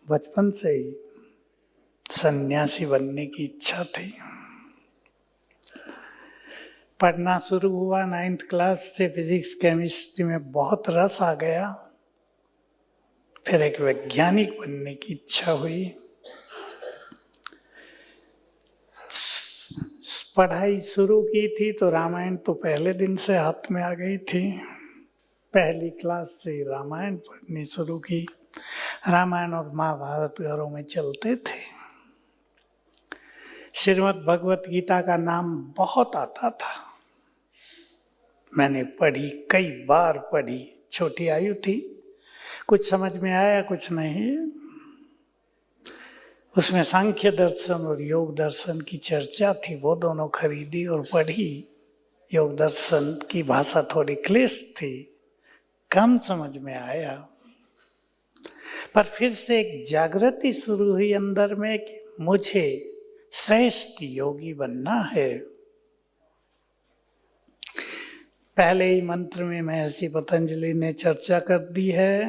बचपन से ही सन्यासी बनने की इच्छा थी। पढ़ना शुरू हुआ 9th क्लास से, फिजिक्स केमिस्ट्री में बहुत रस आ गया। फिर एक वैज्ञानिक बनने की इच्छा हुई। पढ़ाई शुरू की थी तो रामायण तो पहले दिन से हाथ में आ गई थी। पहली क्लास से रामायण पढ़नी शुरू की। रामायण और महाभारत घरों में चलते थे। श्रीमद् भगवत गीता का नाम बहुत आता था। मैंने पढ़ी, कई बार पढ़ी। छोटी आयु थी, कुछ समझ में आया, कुछ नहीं। उसमें सांख्य दर्शन और योग दर्शन की चर्चा थी, वो दोनों खरीदी और पढ़ी। योग दर्शन की भाषा थोड़ी क्लिष्ट थी, कम समझ में आया। पर फिर से एक जागृति शुरू हुई अंदर में कि मुझे श्रेष्ठ योगी बनना है। पहले ही मंत्र में महर्षि पतंजलि ने चर्चा कर दी है,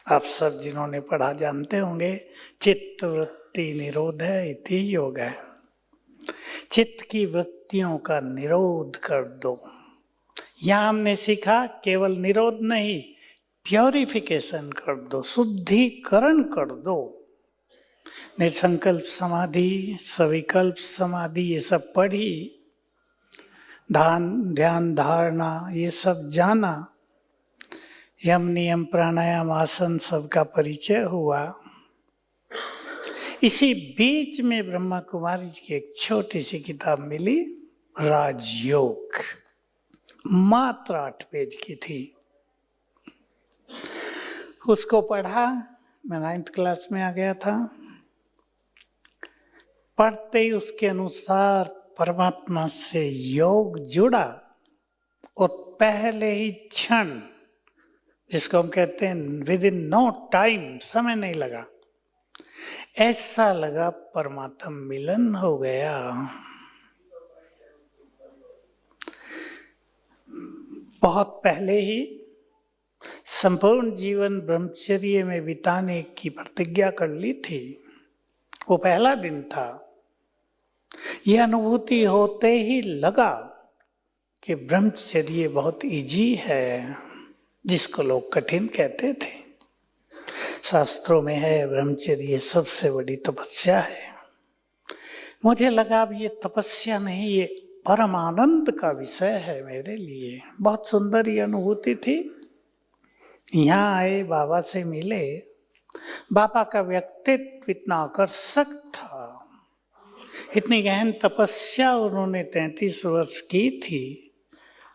आप सब जिन्होंने पढ़ा जानते होंगे। चित्त वृत्ति निरोध है इति योग है। चित्त की वृत्तियों का निरोध कर दो। यहां हमने सीखा केवल निरोध नहीं, प्योरिफिकेशन कर दो, शुद्धिकरण कर दो। निर्संकल्प समाधि, सविकल्प समाधि, ये सब पढ़ी। ध्यान धारणा ये सब जाना। यम नियम प्राणायाम आसन सबका परिचय हुआ। इसी बीच में ब्रह्मा कुमारी जी की एक छोटी सी किताब मिली, राजयोग, मात्र 8 पेज की थी। उसको पढ़ा। मैं 9th क्लास में आ गया था। पढ़ते ही उसके अनुसार परमात्मा से योग जुड़ा और पहले ही क्षण, जिसको हम कहते हैं विद इन नो टाइम, समय नहीं लगा, ऐसा लगा परमात्मा मिलन हो गया। बहुत पहले ही संपूर्ण जीवन ब्रह्मचर्य में बिताने की प्रतिज्ञा कर ली थी। वो पहला दिन था। यह अनुभूति होते ही लगा कि ब्रह्मचर्य बहुत इजी है, जिसको लोग कठिन कहते थे। शास्त्रों में है ब्रह्मचर्य सबसे बड़ी तपस्या है। मुझे लगा अब ये तपस्या नहीं, ये परम आनंद का विषय है मेरे लिए। बहुत सुंदर ये अनुभूति थी। यहाँ आए, बाबा से मिले। बाबा का व्यक्तित्व इतना आकर्षक था, इतनी गहन तपस्या उन्होंने 33 वर्ष की थी।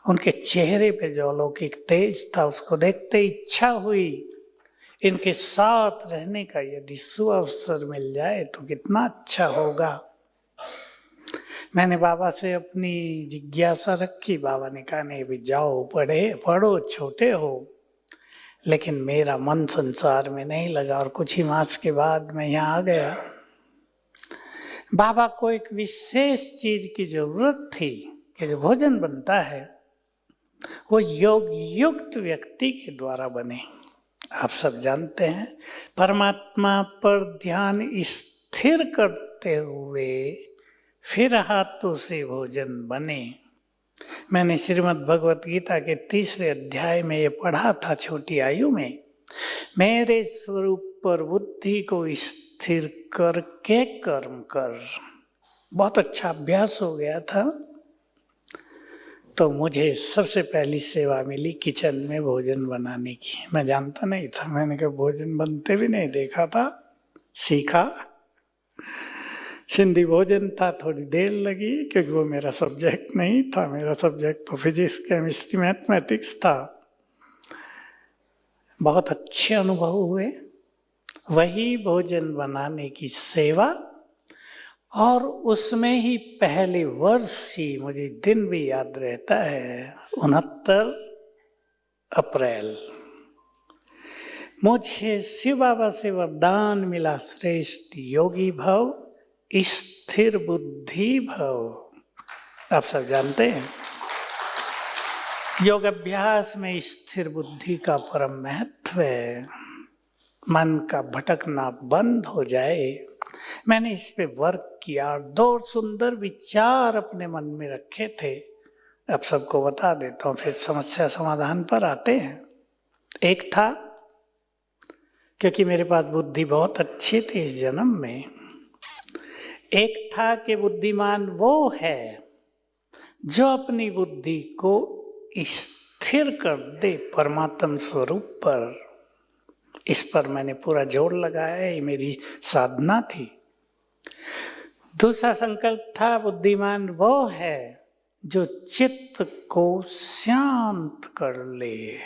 उनके चेहरे पे जो अलौकिक तेज था, उसको देखते इच्छा हुई इनके साथ रहने का। यदि सुअवसर मिल जाए तो कितना अच्छा होगा। मैंने बाबा से अपनी जिज्ञासा रखी। बाबा ने कहा नहीं भी जाओ, पढ़ो, छोटे हो। लेकिन मेरा मन संसार में नहीं लगा और कुछ ही मास के बाद मैं यहाँ आ गया। बाबा को एक विशेष चीज की जरूरत थी कि जो भोजन बनता है वो योग युक्त व्यक्ति के द्वारा बने। आप सब जानते हैं, परमात्मा पर ध्यान स्थिर करते हुए फिर हाथों से भोजन बने। मैंने श्रीमद् भगवत गीता के 3रे अध्याय में ये पढ़ा था छोटी आयु में। मेरे स्वरूप पर बुद्धि को स्थिर करके कर्म कर। बहुत अच्छा अभ्यास हो गया था। तो मुझे सबसे पहली सेवा मिली किचन में भोजन बनाने की। मैं जानता नहीं था, मैंने कहा भोजन बनते भी नहीं देखा था, सीखा। सिंधी भोजन था, थोड़ी देर लगी क्योंकि वो मेरा सब्जेक्ट नहीं था। मेरा सब्जेक्ट तो फिजिक्स केमिस्ट्री मैथमेटिक्स था। बहुत अच्छे अनुभव हुए। वही भोजन बनाने की सेवा, और उसमें ही पहले वर्ष ही, मुझे दिन भी याद रहता है, 69 अप्रैल, मुझे शिव बाबा से वरदान मिला, श्रेष्ठ योगी भव, स्थिर बुद्धि भव। आप सब जानते हैं योग अभ्यास में स्थिर बुद्धि का परम महत्व है। मन का भटकना बंद हो जाए। मैंने इस पे वर्क किया, 2 सुंदर विचार अपने मन में रखे थे, अब सबको बता देता हूँ, फिर समस्या समाधान पर आते हैं। एक था, क्योंकि मेरे पास बुद्धि बहुत अच्छी थी इस जन्म में, एक था कि बुद्धिमान वो है जो अपनी बुद्धि को स्थिर कर दे परमात्म स्वरूप पर। इस पर मैंने पूरा जोर लगाया, ये मेरी साधना थी। दूसरा संकल्प था, बुद्धिमान वो है जो चित्त को शांत कर ले,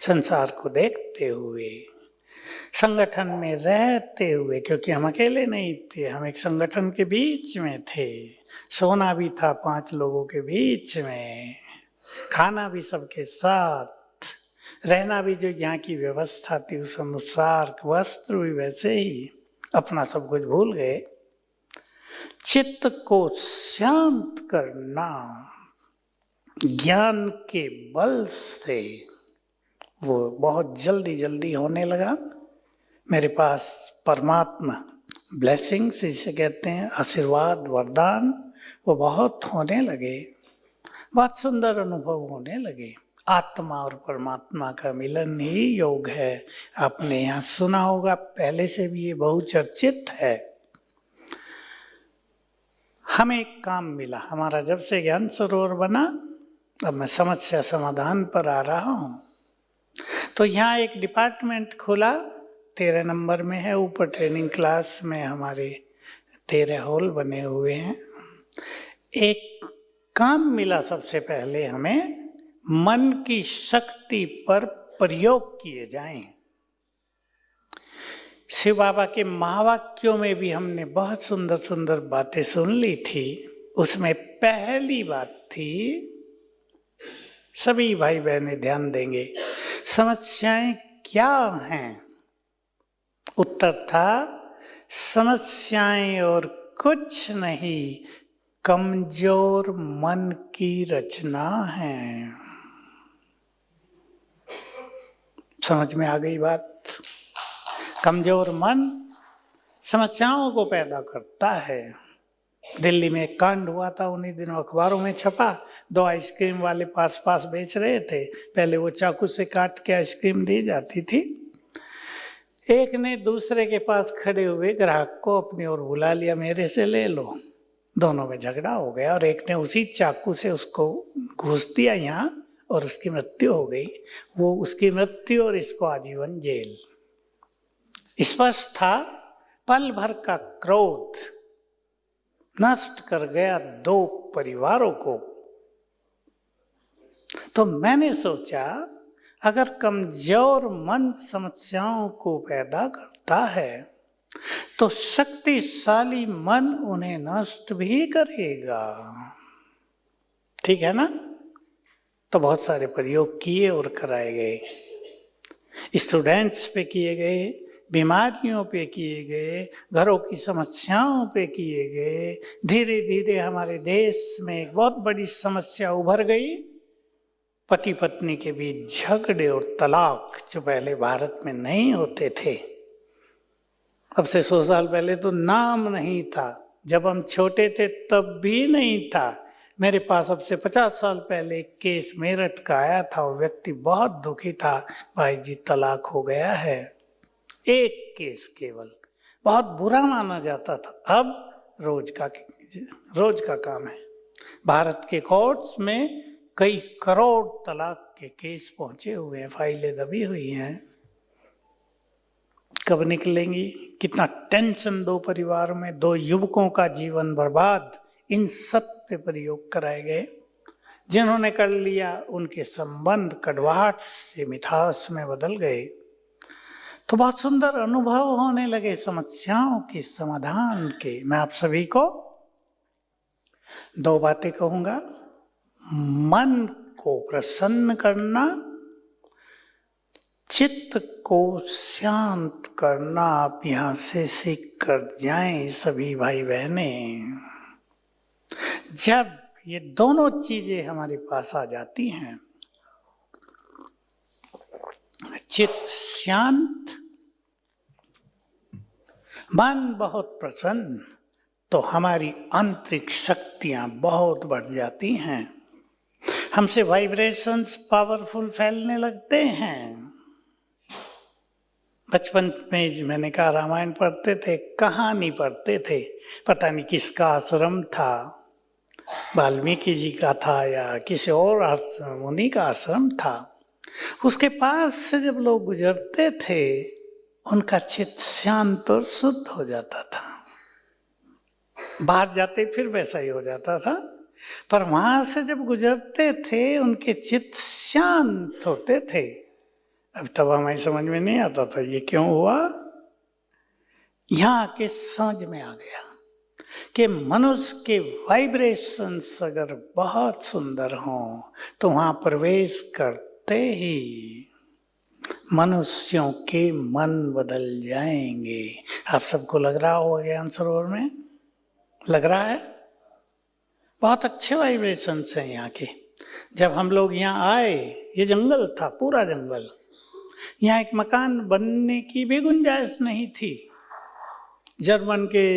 संसार को देखते हुए, संगठन में रहते हुए, क्योंकि हम अकेले नहीं थे, हम एक संगठन के बीच में थे, सोना भी था 5 लोगों के बीच में, खाना भी सबके साथ, रहना भी जो यहाँ की व्यवस्था थी उस अनुसार, वस्त्र भी वैसे ही, अपना सब कुछ भूल गए। चित्त को शांत करना ज्ञान के बल से वो बहुत जल्दी जल्दी होने लगा। मेरे पास परमात्मा ब्लेसिंग्स जिसे कहते हैं, आशीर्वाद, वरदान, वो बहुत होने लगे, बहुत सुंदर अनुभव होने लगे। आत्मा और परमात्मा का मिलन ही योग है। आपने यहाँ सुना होगा, पहले से भी ये बहुचर्चित है। हमें एक काम मिला, हमारा जब से ज्ञान सरोवर बना, अब मैं समस्या समाधान पर आ रहा हूँ, तो यहाँ एक डिपार्टमेंट खुला, 13 नंबर में है, ऊपर ट्रेनिंग क्लास में हमारे 13 हॉल बने हुए हैं। एक काम मिला सबसे पहले हमें, मन की शक्ति पर प्रयोग किए जाएं। शिव बाबा के महावाक्यों में भी हमने बहुत सुंदर सुंदर बातें सुन ली थी। उसमें पहली बात थी, सभी भाई बहनें ध्यान देंगे, समस्याएं क्या हैं? उत्तर था, समस्याएं और कुछ नहीं, कमजोर मन की रचना है। समझ में आ गई बात? कमजोर मन समस्याओं को पैदा करता है। दिल्ली में एक कांड हुआ था, उन्हीं दिनों अखबारों में छपा, 2 आइसक्रीम वाले पास पास बेच रहे थे। पहले वो चाकू से काट के आइसक्रीम दी जाती थी। एक ने दूसरे के पास खड़े हुए ग्राहक को अपनी ओर बुला लिया, मेरे से ले लो। दोनों में झगड़ा हो गया और एक ने उसी चाकू से उसको घुस दिया यहाँ, और उसकी मृत्यु हो गई। वो उसकी मृत्यु और इसको आजीवन जेल। स्पष्ट था, पल भर का क्रोध नष्ट कर गया 2 परिवारों को। तो मैंने सोचा, अगर कमजोर मन समस्याओं को पैदा करता है, तो शक्तिशाली मन उन्हें नष्ट भी करेगा। ठीक है ना? तो बहुत सारे प्रयोग किए और कराए गए, स्टूडेंट्स पे किए गए, बीमारियों पे किए गए, घरों की समस्याओं पे किए गए। धीरे धीरे हमारे देश में एक बहुत बड़ी समस्या उभर गई, पति पत्नी के बीच झगड़े और तलाक, जो पहले भारत में नहीं होते थे। अब से 100 साल पहले तो नाम नहीं था, जब हम छोटे थे तब भी नहीं था। मेरे पास अब से 50 साल पहले एक केस मेरठ का आया था, वो व्यक्ति बहुत दुखी था, भाई जी तलाक हो गया है। एक केस केवल, बहुत बुरा माना जाता था, अब रोज का काम है। भारत के कोर्ट्स में कई करोड़ तलाक के केस पहुंचे हुए हैं, फाइलें दबी हुई हैं। कब निकलेंगी? कितना टेंशन 2 परिवार में, 2 युवकों का जीवन बर्बाद। इन सब पे प्रयोग कराए गए। जिन्होंने कर लिया, उनके संबंध कड़वाहट से मिठास में बदल गए। तो बहुत सुंदर अनुभव होने लगे समस्याओं के समाधान के। मैं आप सभी को 2 बातें कहूंगा। मन को प्रसन्न करना, चित्त को शांत करना। आप यहां से सीख कर जाएं सभी भाई बहनें। जब ये दोनों चीजें हमारे पास आ जाती हैं, चित्त शांत मन बहुत प्रसन्न तो हमारी आंतरिक शक्तियां बहुत बढ़ जाती हैं, हमसे वाइब्रेशंस पावरफुल फैलने लगते हैं। बचपन में मैंने कहा रामायण पढ़ते थे, कहानी पढ़ते थे, पता नहीं किसका आश्रम था, वाल्मीकि जी का था या किसी और मुनि का आश्रम था। उसके पास से जब लोग गुजरते थे उनका चित्त शांत और शुद्ध हो जाता था। बाहर जाते फिर वैसा ही हो जाता था, पर वहां से जब गुजरते थे उनके चित्त शांत होते थे। अब तब हमें समझ में नहीं आता था ये क्यों हुआ। यहाँ के समझ में आ गया कि मनुष्य के वाइब्रेशंस अगर बहुत सुंदर हों तो वहां प्रवेश करते ही मनुष्यों के मन बदल जाएंगे। आप सबको लग रहा होगा ज्ञान सरोवर में, लग रहा है बहुत अच्छे वाइब्रेशंस हैं यहाँ के। जब हम लोग यहाँ आए, ये जंगल था, पूरा जंगल, यहाँ एक मकान बनने की भी गुंजाइश नहीं थी। जर्मन के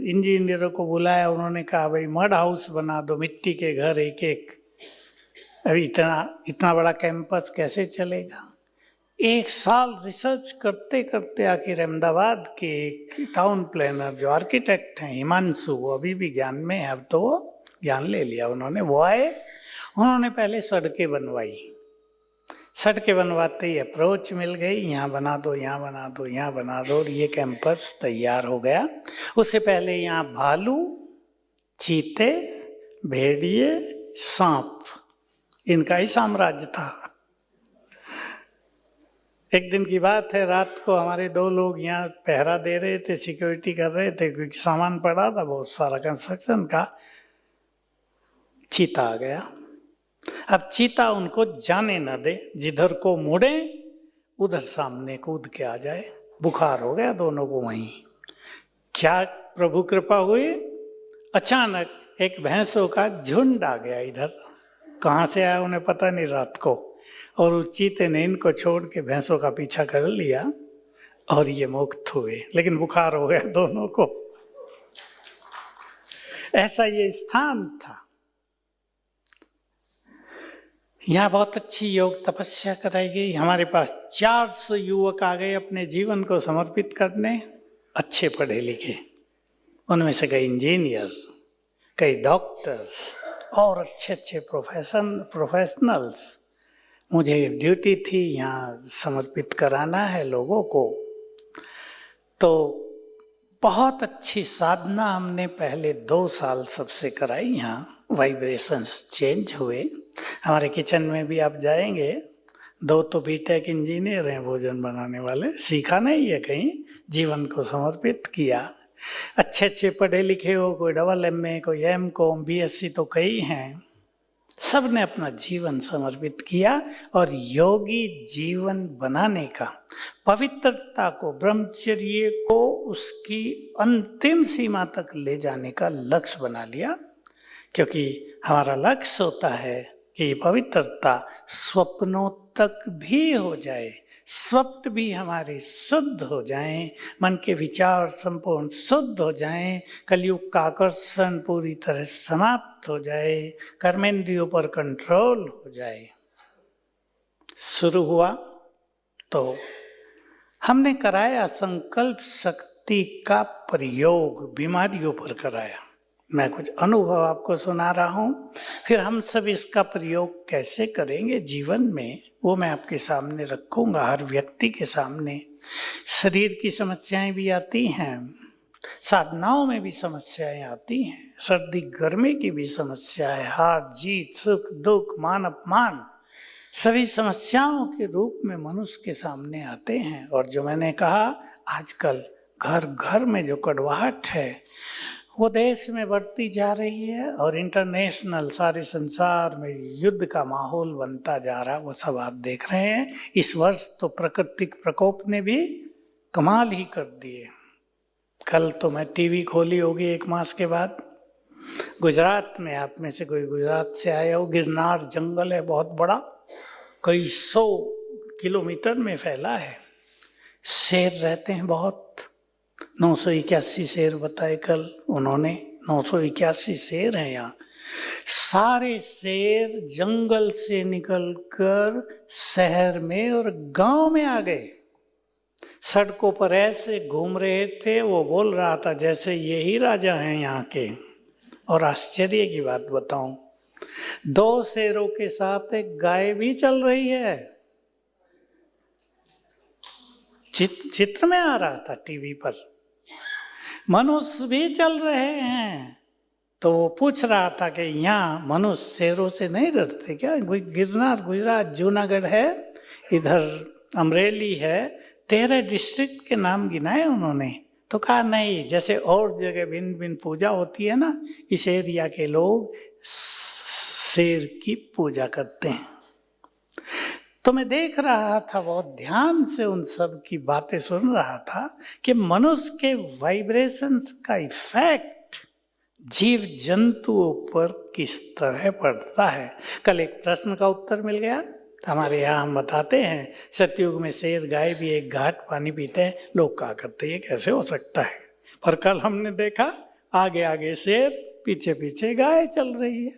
इंजीनियरों को बुलाया, उन्होंने कहा भाई मड हाउस बना दो, मिट्टी के घर एक एक। अभी इतना बड़ा कैंपस कैसे चलेगा। एक साल रिसर्च करते करते आखिर अहमदाबाद के एक टाउन प्लानर जो आर्किटेक्ट हैं हिमांशु, वो अभी भी ज्ञान में है, अब तो वो ज्ञान ले लिया उन्होंने, वो आए, उन्होंने पहले सड़कें बनवाई। सड़कें बनवाते ही अप्रोच मिल गई, यहाँ बना दो, यहाँ बना दो, यहाँ बना दो, और ये कैंपस तैयार हो गया। उससे पहले यहाँ भालू, चीते, भेड़िए, सांप, इनका ही साम्राज्य था। एक दिन की बात है, रात को हमारे 2 लोग यहाँ पहरा दे रहे थे, सिक्योरिटी कर रहे थे, क्योंकि सामान पड़ा था बहुत सारा कंस्ट्रक्शन का। चीता आ गया। अब चीता उनको जाने न दे, जिधर को मुड़े उधर सामने कूद के आ जाए। बुखार हो गया दोनों को वहीं। क्या प्रभु कृपा हुई, अचानक एक भैंसों का झुंड आ गया इधर, कहाँ से आया उन्हें पता नहीं रात को, और उस चीते ने इनको छोड़ के भैंसों का पीछा कर लिया और ये मुक्त हुए, लेकिन बुखार हो गया दोनों को। ऐसा ये स्थान था। यहाँ बहुत अच्छी योग तपस्या कराई गई। हमारे पास 400 युवक आ गए अपने जीवन को समर्पित करने, अच्छे पढ़े लिखे, उनमें से कई इंजीनियर, कई डॉक्टर्स और अच्छे अच्छे प्रोफेशनल्स। मुझे ड्यूटी थी यहाँ समर्पित कराना है लोगों को। तो बहुत अच्छी साधना हमने पहले 2 साल सबसे कराई। यहाँ वाइब्रेशंस चेंज हुए। हमारे किचन में भी आप जाएंगे, 2 तो बीटेक इंजीनियर हैं भोजन बनाने वाले, सीखा नहीं है कहीं, जीवन को समर्पित किया। अच्छे अच्छे पढ़े लिखे हो, कोई AA, कोई MCOM, BSc तो कई हैं। सब ने अपना जीवन समर्पित किया और योगी जीवन बनाने का, पवित्रता को, ब्रह्मचर्य को उसकी अंतिम सीमा तक ले जाने का लक्ष्य बना लिया। क्योंकि हमारा लक्ष्य होता है कि पवित्रता स्वप्नों तक भी हो जाए, स्वप्न भी हमारे शुद्ध हो जाएं, मन के विचार संपूर्ण शुद्ध हो जाएं, कलयुग का आकर्षण पूरी तरह समाप्त हो जाए, कर्मेंद्रियों पर कंट्रोल हो जाए। शुरू हुआ तो हमने कराया संकल्प शक्ति का प्रयोग, बीमारियों पर कराया। मैं कुछ अनुभव आपको सुना रहा हूँ, फिर हम सब इसका प्रयोग कैसे करेंगे जीवन में वो मैं आपके सामने रखूँगा, हर व्यक्ति के सामने। शरीर की समस्याएं भी आती हैं, साधनाओं में भी समस्याएं आती हैं, सर्दी गर्मी की भी समस्या है, हार जीत, सुख दुख, मान अपमान, सभी समस्याओं के रूप में मनुष्य के सामने आते हैं। और जो मैंने कहा आजकल घर घर में जो कड़वाहट है वो देश में बढ़ती जा रही है और इंटरनेशनल सारे संसार में युद्ध का माहौल बनता जा रहा है, वो सब आप देख रहे हैं। इस वर्ष तो प्राकृतिक प्रकोप ने भी कमाल ही कर दिए। कल तो मैं टीवी खोली होगी 1 मास के बाद, गुजरात में, आप में से कोई गुजरात से आया हो, गिरनार जंगल है बहुत बड़ा, कई 100 किलोमीटर में फैला है, शेर रहते हैं बहुत, 981 शेर बताए कल उन्होंने। 981 शेर हैं यहाँ। सारे शेर जंगल से निकलकर शहर में और गांव में आ गए। सड़कों पर ऐसे घूम रहे थे, वो बोल रहा था जैसे यही राजा हैं यहाँ के। और आश्चर्य की बात बताऊं, 2 शेरों के साथ एक गाय भी चल रही है। चित्र में आ रहा था टीवी पर, मनुष्य भी चल रहे हैं। तो वो पूछ रहा था कि यहाँ मनुष्य शेरों से नहीं डरते क्या? गिरनार गुजरात जूनागढ़ है, इधर अमरेली है, 13 डिस्ट्रिक्ट के नाम गिनाए उन्होंने। तो कहा नहीं, जैसे और जगह भिन्न भिन्न पूजा होती है ना, इस एरिया के लोग शेर की पूजा करते हैं। तो मैं देख रहा था, बहुत ध्यान से उन सब की बातें सुन रहा था कि मनुष्य के वाइब्रेशंस का इफेक्ट जीव जंतुओं पर किस तरह पड़ता है। कल एक प्रश्न का उत्तर मिल गया। हमारे यहाँ हम बताते हैं, सतयुग में शेर गाय भी एक घाट पानी पीते हैं। लोग कहा करते ये कैसे हो सकता है? पर कल हमने देखा, आगे आगे शेर, पीछे पीछे गाय चल रही है।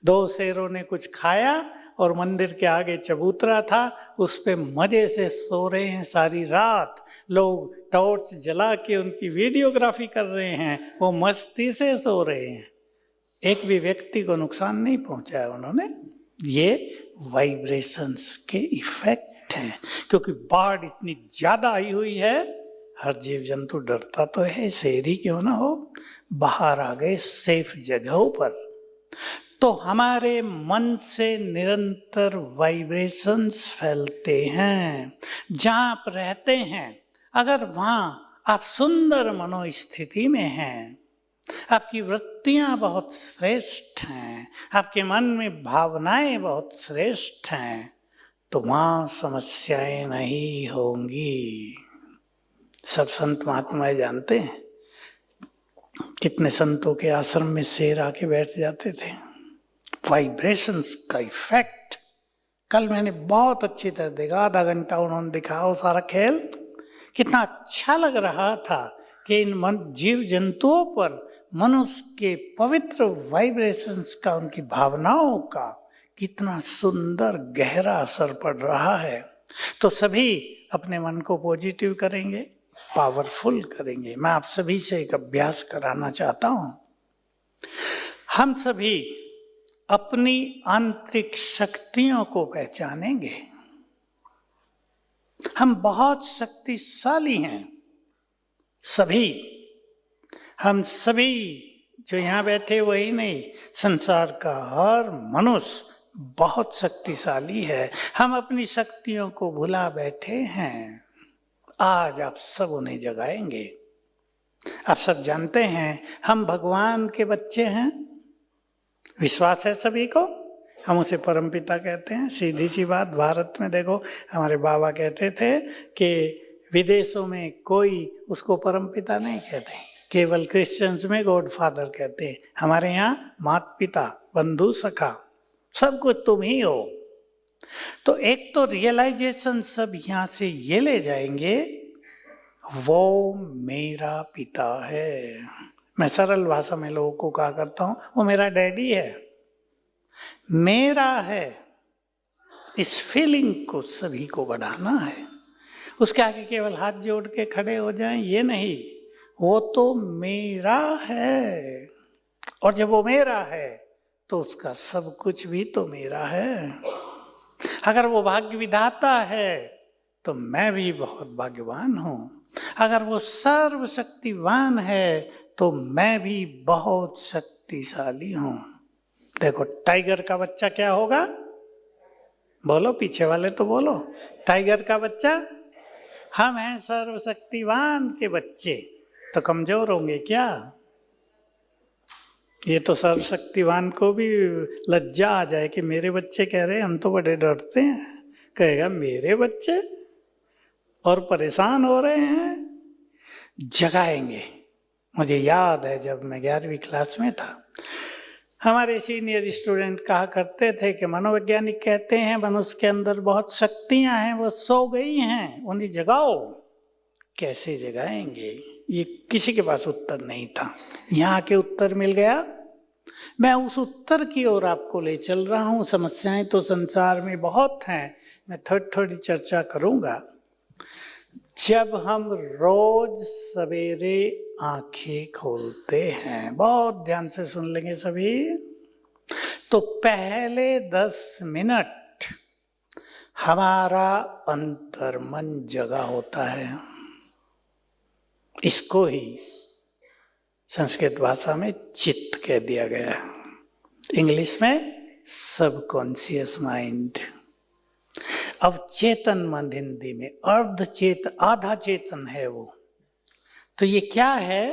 2 शेरों ने कुछ खाया और मंदिर के आगे चबूतरा था, उस पे मजे से सो रहे हैं सारी रात। लोग टॉर्च जला के उनकी वीडियोग्राफी कर रहे हैं, वो मस्ती से सो रहे हैं। एक भी व्यक्ति को नुकसान नहीं पहुंचाया उन्होंने। ये वाइब्रेशंस के इफेक्ट हैं, क्योंकि बाढ़ इतनी ज्यादा आई हुई है, हर जीव जंतु डरता तो है, शेर ही क्यों ना हो। बाहर आ गए सेफ जगहों पर। तो हमारे मन से निरंतर वाइब्रेशंस फैलते हैं। जहाँ आप रहते हैं, अगर वहाँ आप सुंदर मनोस्थिति में हैं, आपकी वृत्तियाँ बहुत श्रेष्ठ हैं, आपके मन में भावनाएं बहुत श्रेष्ठ हैं, तो वहाँ समस्याएं नहीं होंगी। सब संत महात्मा जानते हैं, कितने संतों के आश्रम में शेर आके बैठ जाते थे। वाइब्रेशंस का इफेक्ट कल मैंने बहुत अच्छी तरह देखा। आधा घंटा उन्होंने दिखाया वो सारा खेल। कितना अच्छा लग रहा था कि इन जीव जंतुओं पर मनुष्य के पवित्र वाइब्रेशंस का, उनकी भावनाओं का कितना सुंदर गहरा असर पड़ रहा है। तो सभी अपने मन को पॉजिटिव करेंगे, पावरफुल करेंगे। मैं आप सभी से एक अभ्यास कराना चाहता हूं। हम सभी अपनी आंतरिक शक्तियों को पहचानेंगे। हम बहुत शक्तिशाली हैं, सभी। हम सभी जो यहाँ बैठे वही नहीं, संसार का हर मनुष्य बहुत शक्तिशाली है। हम अपनी शक्तियों को भुला बैठे हैं। आज आप सब उन्हें जगाएंगे। आप सब जानते हैं हम भगवान के बच्चे हैं, विश्वास है सभी को। हम उसे परमपिता कहते हैं। सीधी सी बात, भारत में देखो, हमारे बाबा कहते थे कि विदेशों में कोई उसको परमपिता नहीं कहते, केवल क्रिश्चियंस में गॉड फादर कहते हैं। हमारे यहाँ माता पिता, बंधु सखा, सब कुछ तुम ही हो। तो एक तो रियलाइजेशन सब यहाँ से ये ले जाएंगे, वो मेरा पिता है। मैं सरल भाषा में लोगों को कहा करता हूं, वो मेरा डैडी है, मेरा है। इस फीलिंग को सभी को बढ़ाना है। उसके आगे केवल हाथ जोड़ के खड़े हो जाएं ये नहीं, वो तो मेरा है। और जब वो मेरा है तो उसका सब कुछ भी तो मेरा है। अगर वो भाग्य विधाता है तो मैं भी बहुत भाग्यवान हूं। अगर वो सर्वशक्तिवान है तो मैं भी बहुत शक्तिशाली हूं। देखो, टाइगर का बच्चा क्या होगा? बोलो, पीछे वाले तो बोलो। टाइगर का बच्चा हम हैं, सर्वशक्तिवान के बच्चे। तो कमजोर होंगे क्या? ये तो सर्वशक्तिवान को भी लज्जा आ जाए कि मेरे बच्चे कह रहे हैं, हम तो बड़े डरते हैं। कहेगा मेरे बच्चे, और परेशान हो रहे हैं। जगाएंगे। मुझे याद है जब मैं 11वीं क्लास में था, हमारे सीनियर स्टूडेंट कहा करते थे कि मनोवैज्ञानिक कहते हैं मनुष्य के अंदर बहुत शक्तियां हैं, वो सो गई हैं, उन्हें जगाओ। कैसे जगाएंगे? ये किसी के पास उत्तर नहीं था। यहाँ के उत्तर मिल गया। मैं उस उत्तर की ओर आपको ले चल रहा हूँ। समस्याएं तो संसार में बहुत हैं, मैं थोड़ी थोड़ी चर्चा करूँगा। जब हम रोज सवेरे आंखें खोलते हैं, बहुत ध्यान से सुन लेंगे सभी, तो पहले 10 मिनट हमारा अंतर्मन जगा होता है। इसको ही संस्कृत भाषा में चित्त कह दिया गया है, इंग्लिश में सबकॉन्शियस माइंड, अवचेतन मन हिंदी में, अर्धचेतन, आधा चेतन है वो। तो ये क्या है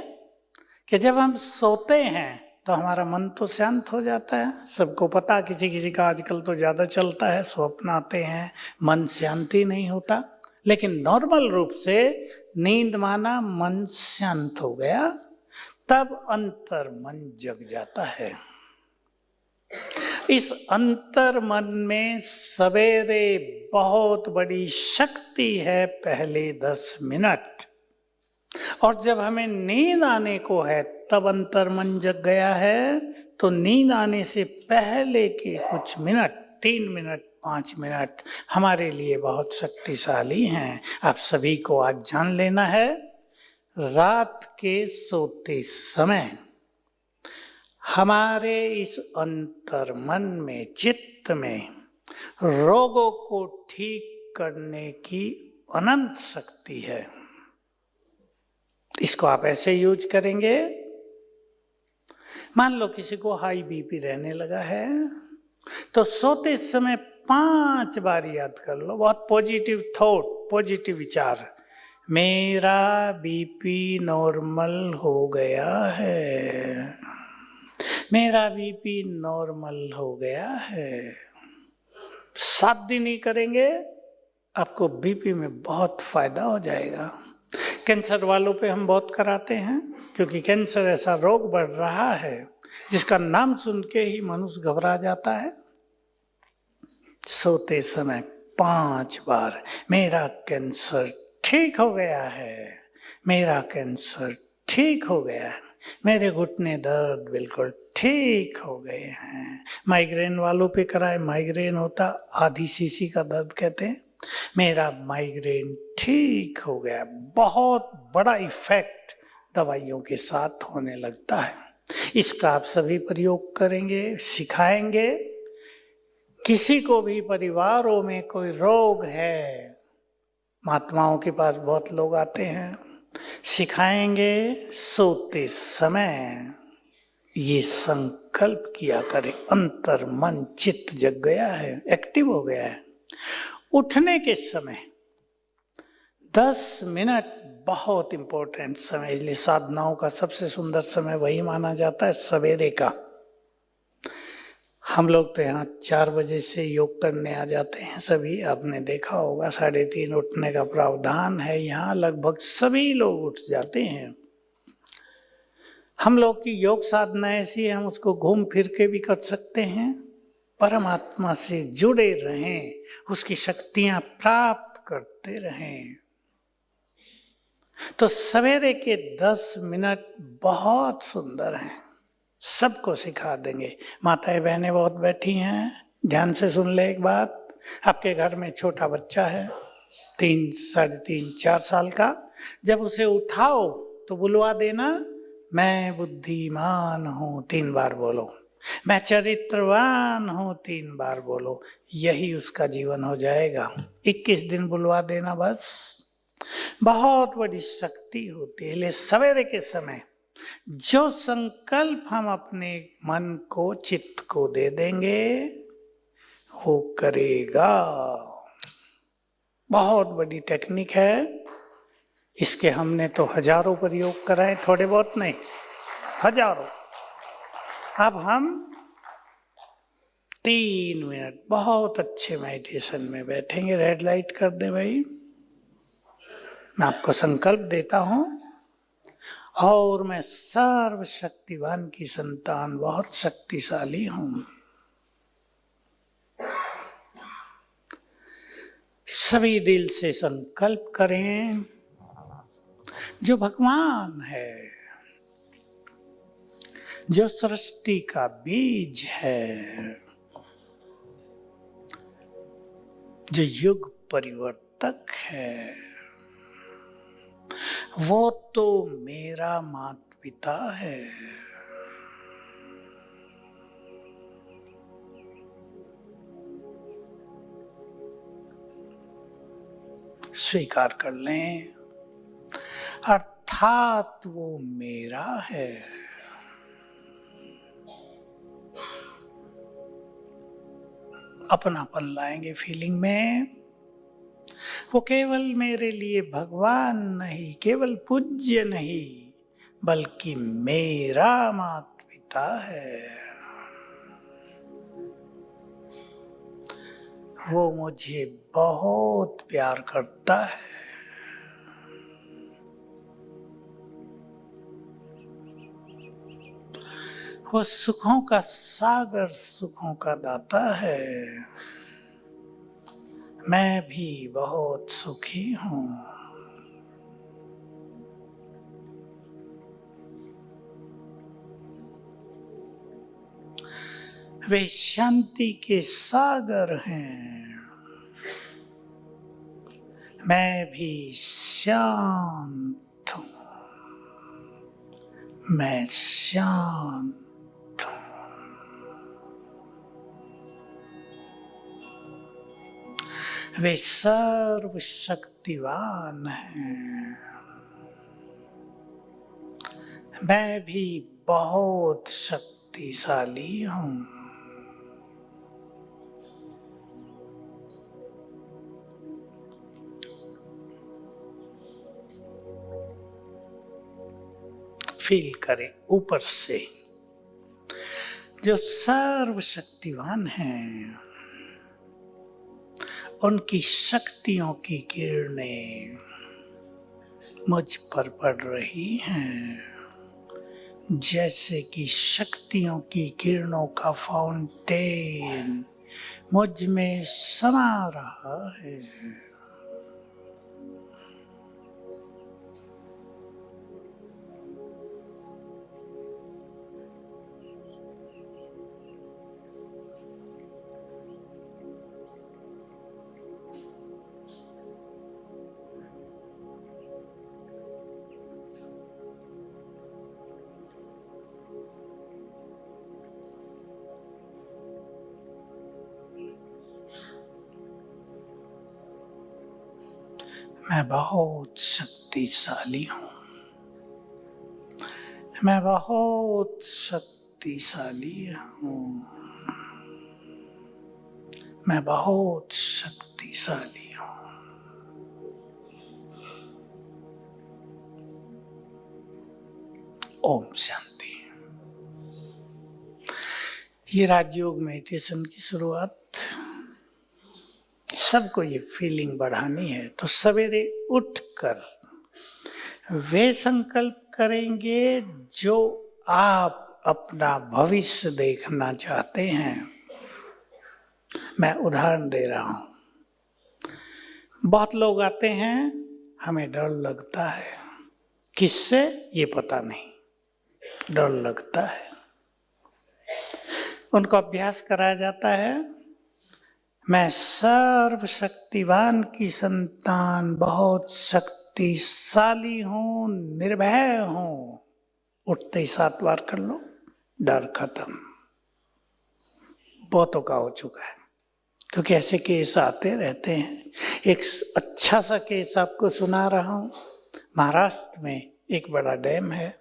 कि जब हम सोते हैं तो हमारा मन तो शांत हो जाता है। सबको पता, किसी किसी का आजकल तो ज़्यादा चलता है, स्वप्न आते हैं, मन शांति नहीं होता। लेकिन नॉर्मल रूप से नींद माना मन शांत हो गया, तब अंतर मन जग जाता है। इस अंतर मन में सवेरे बहुत बड़ी शक्ति है, पहले 10 मिनट। और जब हमें नींद आने को है तब अंतर मन जग गया है, तो नींद आने से पहले के कुछ मिनट, 3 मिनट, 5 मिनट हमारे लिए बहुत शक्तिशाली हैं। आप सभी को आज जान लेना है, रात के सोते समय हमारे इस अंतर मन में, चित्त में रोगों को ठीक करने की अनंत शक्ति है। इसको आप ऐसे यूज करेंगे, मान लो किसी को हाई बीपी रहने लगा है, तो सोते समय 5 बार याद कर लो, बहुत पॉजिटिव थॉट, पॉजिटिव विचार, मेरा बीपी नॉर्मल हो गया है, मेरा बीपी नॉर्मल हो गया है। 7 दिन ही करेंगे, आपको बीपी में बहुत फायदा हो जाएगा। कैंसर वालों पे हम बहुत कराते हैं, क्योंकि कैंसर ऐसा रोग बढ़ रहा है जिसका नाम सुन के ही मनुष्य घबरा जाता है। सोते समय 5 बार, मेरा कैंसर ठीक हो गया है, मेरा कैंसर ठीक हो गया है, मेरे घुटने दर्द बिल्कुल ठीक हो गए हैं। माइग्रेन वालों पे कराए, माइग्रेन होता आधी शीशी का दर्द कहते हैं, मेरा माइग्रेन ठीक हो गया। बहुत बड़ा इफेक्ट दवाइयों के साथ होने लगता है। इसका आप सभी प्रयोग करेंगे, सिखाएंगे। किसी को भी परिवारों में कोई रोग है, महात्माओं के पास बहुत लोग आते हैं, सिखाएंगे सोते समय ये संकल्प किया करें, अंतर मन चित्त जग गया है, एक्टिव हो गया है। उठने के समय 10 मिनट बहुत इंपॉर्टेंट समय, इसलिए साधनाओं का सबसे सुंदर समय वही माना जाता है, सवेरे का। हम लोग तो यहाँ 4 बजे से योग करने आ जाते हैं सभी, आपने देखा होगा 3:30 उठने का प्रावधान है। यहाँ लगभग सभी लोग उठ जाते हैं। हम लोग की योग साधना ऐसी है, हम उसको घूम फिर के भी कर सकते हैं। परमात्मा से जुड़े रहें, उसकी शक्तियां प्राप्त करते रहें। तो सवेरे के 10 मिनट बहुत सुंदर हैं, सबको सिखा देंगे। माताएं बहनें बहुत बैठी हैं, ध्यान से सुन ले एक बात। आपके घर में छोटा बच्चा है, 3, 3.5, 4 साल का, जब उसे उठाओ तो बुलवा देना, मैं बुद्धिमान हूं 3 बार बोलो, मैं चरित्रवान हूं 3 बार बोलो, यही उसका जीवन हो जाएगा। 21 दिन बुलवा देना बस, बहुत बड़ी शक्ति होती है। इसलिए सवेरे के समय जो संकल्प हम अपने मन को, चित्त को दे देंगे, वो करेगा। बहुत बड़ी टेक्निक है, इसके हमने तो हजारों प्रयोग कराए, थोड़े बहुत नहीं, हजारों। अब हम 3 मिनट बहुत अच्छे मेडिटेशन में बैठेंगे। रेड लाइट कर दे भाई, मैं आपको संकल्प देता हूं, और मैं सर्वशक्तिवान की संतान, बहुत शक्तिशाली हूं। सभी दिल से संकल्प करें, जो भगवान है, जो सृष्टि का बीज है, जो युग परिवर्तक है, वो तो मेरा माता पिता है। स्वीकार कर लें, अर्थात वो मेरा है। अपनापन लाएंगे फीलिंग में। वो केवल मेरे लिए भगवान नहीं, केवल पूज्य नहीं, बल्कि मेरा माता पिता है। वो मुझे बहुत प्यार करता है। वो सुखों का सागर, सुखों का दाता है। मैं भी बहुत सुखी हूँ। वे शांति के सागर हैं। मैं भी शांत हूँ। मैं शांत हूँ। वे सर्वशक्तिवान हैं। मैं भी बहुत शक्तिशाली हूँ। फील करें ऊपर से, जो सर्वशक्तिवान हैं, उनकी शक्तियों की किरणें मुझ पर पड़ रही हैं, जैसे कि शक्तियों की किरणों का फाउंटेन मुझ में समा रहा है। मैं बहुत शक्तिशाली हूँ। मैं बहुत शक्तिशाली हूँ। मैं बहुत शक्तिशाली हूँ। ओम शांति। ये राजयोग मेडिटेशन की शुरुआत, सबको ये फीलिंग बढ़ानी है। तो सवेरे उठकर वे संकल्प करेंगे जो आप अपना भविष्य देखना चाहते हैं। मैं उदाहरण दे रहा हूं। बहुत लोग आते हैं, हमें डर लगता है। किससे ये पता नहीं, डर लगता है। उनको अभ्यास कराया जाता है, मैं सर्वशक्तिवान की संतान, बहुत शक्तिशाली हूं, निर्भय हूं। उठते ही 7 बार कर लो, डर खत्म। बहुतों का हो चुका है, क्योंकि ऐसे केस आते रहते हैं। एक अच्छा सा केस आपको सुना रहा हूं। महाराष्ट्र में एक बड़ा डैम है,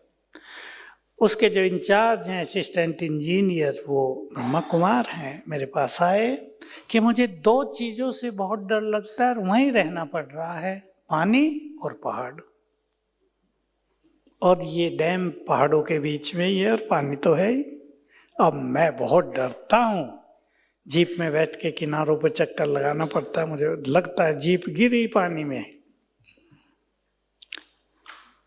उसके जो इंचार्ज हैं, असिस्टेंट इंजीनियर, वो ब्रह्मा कुमार हैं, मेरे पास आए कि मुझे 2 चीजों से बहुत डर लगता है और वहीं रहना पड़ रहा है, पानी और पहाड़। और ये डैम पहाड़ों के बीच में ही है और पानी तो है ही। अब मैं बहुत डरता हूँ। जीप में बैठ के किनारों पर चक्कर लगाना पड़ता है, मुझे लगता है जीप गिरी पानी में।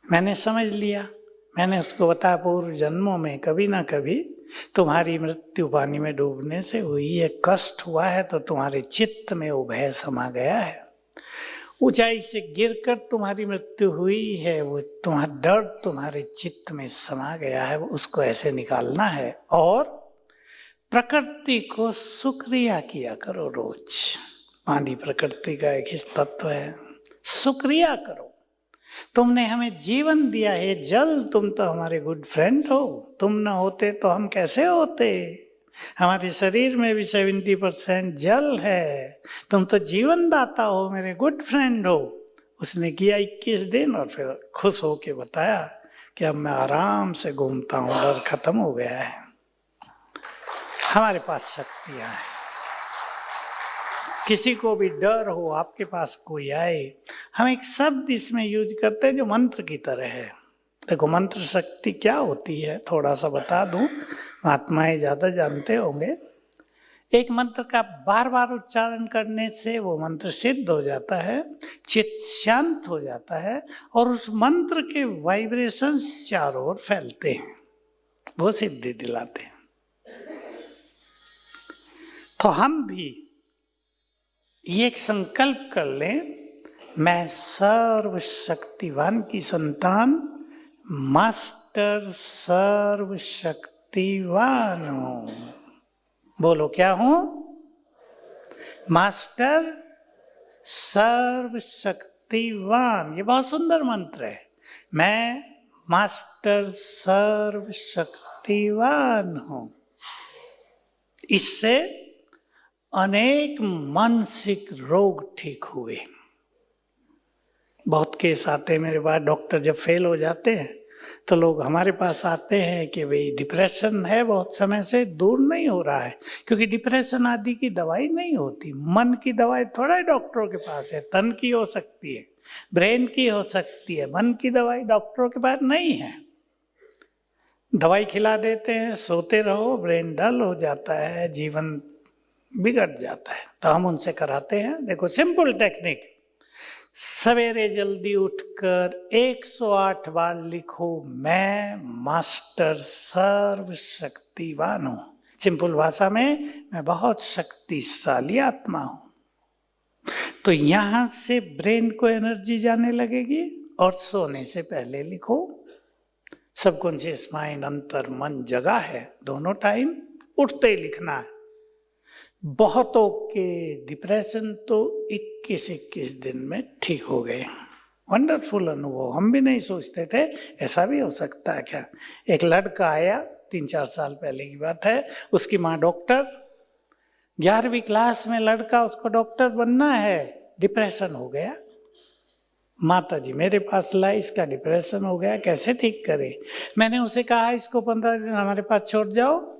मैंने समझ लिया। मैंने उसको बताया, पूर्व जन्मों में कभी ना कभी तुम्हारी मृत्यु पानी में डूबने से हुई है, कष्ट हुआ है, तो तुम्हारे चित्त में वो भय समा गया है। ऊंचाई से गिरकर तुम्हारी मृत्यु हुई है, वो तुम्हारा डर तुम्हारे चित्त में समा गया है, उसको ऐसे निकालना है। और प्रकृति को शुक्रिया किया करो रोज। पानी प्रकृति का एक ही तत्व है, शुक्रिया करो। तुमने हमें जीवन दिया है, जल, तुम तो हमारे गुड फ्रेंड हो, तुम न होते तो हम कैसे होते। हमारे शरीर में भी 70% जल है, तुम तो जीवन दाता हो, मेरे गुड फ्रेंड हो। उसने किया 21 दिन और फिर खुश होके बताया कि अब मैं आराम से घूमता हूँ, डर खत्म हो गया है। हमारे पास शक्तियाँ हैं। किसी को भी डर हो, आपके पास कोई आए, हम एक शब्द इसमें यूज करते हैं जो मंत्र की तरह है। देखो मंत्र शक्ति क्या होती है, थोड़ा सा बता दूं, महात्माएं ज्यादा जानते होंगे। एक मंत्र का बार बार उच्चारण करने से वो मंत्र सिद्ध हो जाता है, चित्त शांत हो जाता है और उस मंत्र के वाइब्रेशंस चारों ओर फैलते हैं, वो सिद्धि दिलाते हैं। तो हम भी ये एक संकल्प कर लें, मैं सर्वशक्तिवान की संतान, मास्टर सर्वशक्तिवान हूं। बोलो क्या हूं? मास्टर सर्वशक्तिवान। ये बहुत सुंदर मंत्र है। मैं मास्टर सर्वशक्तिवान हूं। इससे अनेक मानसिक रोग ठीक हुए। बहुत केस आते हैं मेरे पास, डॉक्टर जब फेल हो जाते हैं तो लोग हमारे पास आते हैं कि भाई डिप्रेशन है, बहुत समय से दूर नहीं हो रहा है। क्योंकि डिप्रेशन आदि की दवाई नहीं होती। मन की दवाई थोड़ा ही डॉक्टरों के पास है। तन की हो सकती है, ब्रेन की हो सकती है, मन की दवाई डॉक्टरों के पास नहीं है। दवाई खिला देते हैं, सोते रहो, ब्रेन डल हो जाता है, जीवन बिगड़ जाता है। तो हम उनसे कराते हैं। देखो सिंपल टेक्निक, सवेरे जल्दी उठकर 108 बार लिखो, मैं मास्टर सर्वशक्तिवान हूं। सिंपल भाषा में, मैं बहुत शक्तिशाली आत्मा हूं। तो यहां से ब्रेन को एनर्जी जाने लगेगी। और सोने से पहले लिखो। सबकॉन्शियस माइंड, अंतर मन जगा है, दोनों टाइम उठते ही लिखना है। बहुतों के डिप्रेशन तो 21 दिन में ठीक हो गए। वंडरफुल अनुभव, हम भी नहीं सोचते थे ऐसा भी हो सकता है क्या। एक लड़का आया, 3-4 साल पहले की बात है, उसकी माँ डॉक्टर, 11वीं क्लास में लड़का, उसको डॉक्टर बनना है, डिप्रेशन हो गया। माता जी मेरे पास लाई, इसका डिप्रेशन हो गया, कैसे ठीक करे। मैंने उसे कहा इसको 15 दिन हमारे पास छोड़ जाओ,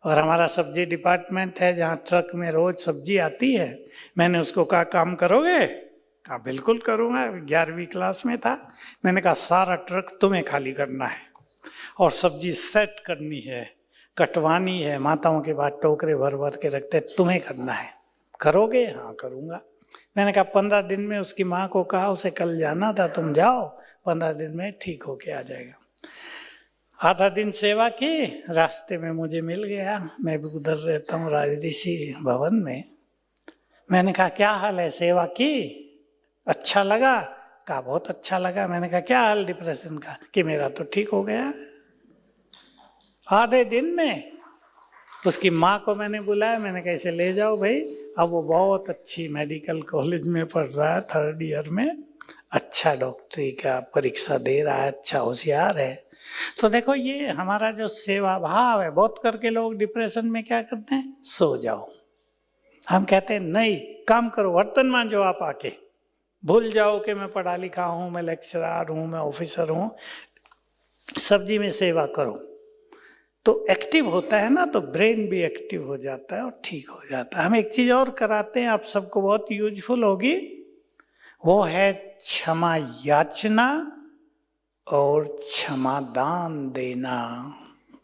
और हमारा सब्जी डिपार्टमेंट है जहाँ ट्रक में रोज सब्जी आती है। मैंने उसको कहा काम करोगे? कहा बिल्कुल करूँगा। 11वीं क्लास में था। मैंने कहा सारा ट्रक तुम्हें खाली करना है और सब्जी सेट करनी है, कटवानी है, माताओं के बाद टोकरे भर भर के रखते, तुम्हें करना है, करोगे? हाँ करूँगा। मैंने कहा 15 दिन में, उसकी माँ को कहा उसे कल जाना था, तुम जाओ, 15 दिन में ठीक होके आ जाएगा। आधा दिन सेवा की, रास्ते में मुझे मिल गया, मैं भी उधर रहता हूँ राजऋषि भवन में। मैंने कहा क्या हाल है, सेवा की, अच्छा लगा? कहा बहुत अच्छा लगा। मैंने कहा क्या हाल डिप्रेशन का? कि मेरा तो ठीक हो गया। आधे दिन में। उसकी माँ को मैंने बुलाया, मैंने कहा इसे ले जाओ भाई। अब वो बहुत अच्छी मेडिकल कॉलेज में पढ़ रहा है, 3rd ईयर में, अच्छा डॉक्टरी का परीक्षा दे रहा है, अच्छा होशियार है। तो देखो ये हमारा जो सेवा भाव है, बहुत करके लोग डिप्रेशन में क्या करते हैं, सो जाओ। हम कहते हैं नहीं, काम करो, बर्तन मांजो आप आके, भूल जाओ कि मैं पढ़ा लिखा हूं, मैं लेक्चरर हूं, मैं ऑफिसर हूं, सब्जी में सेवा करो। तो एक्टिव होता है ना, तो ब्रेन भी एक्टिव हो जाता है और ठीक हो जाता है। हम एक चीज और कराते हैं, आप सबको बहुत यूजफुल होगी, वो है क्षमा याचना और क्षमादान देना।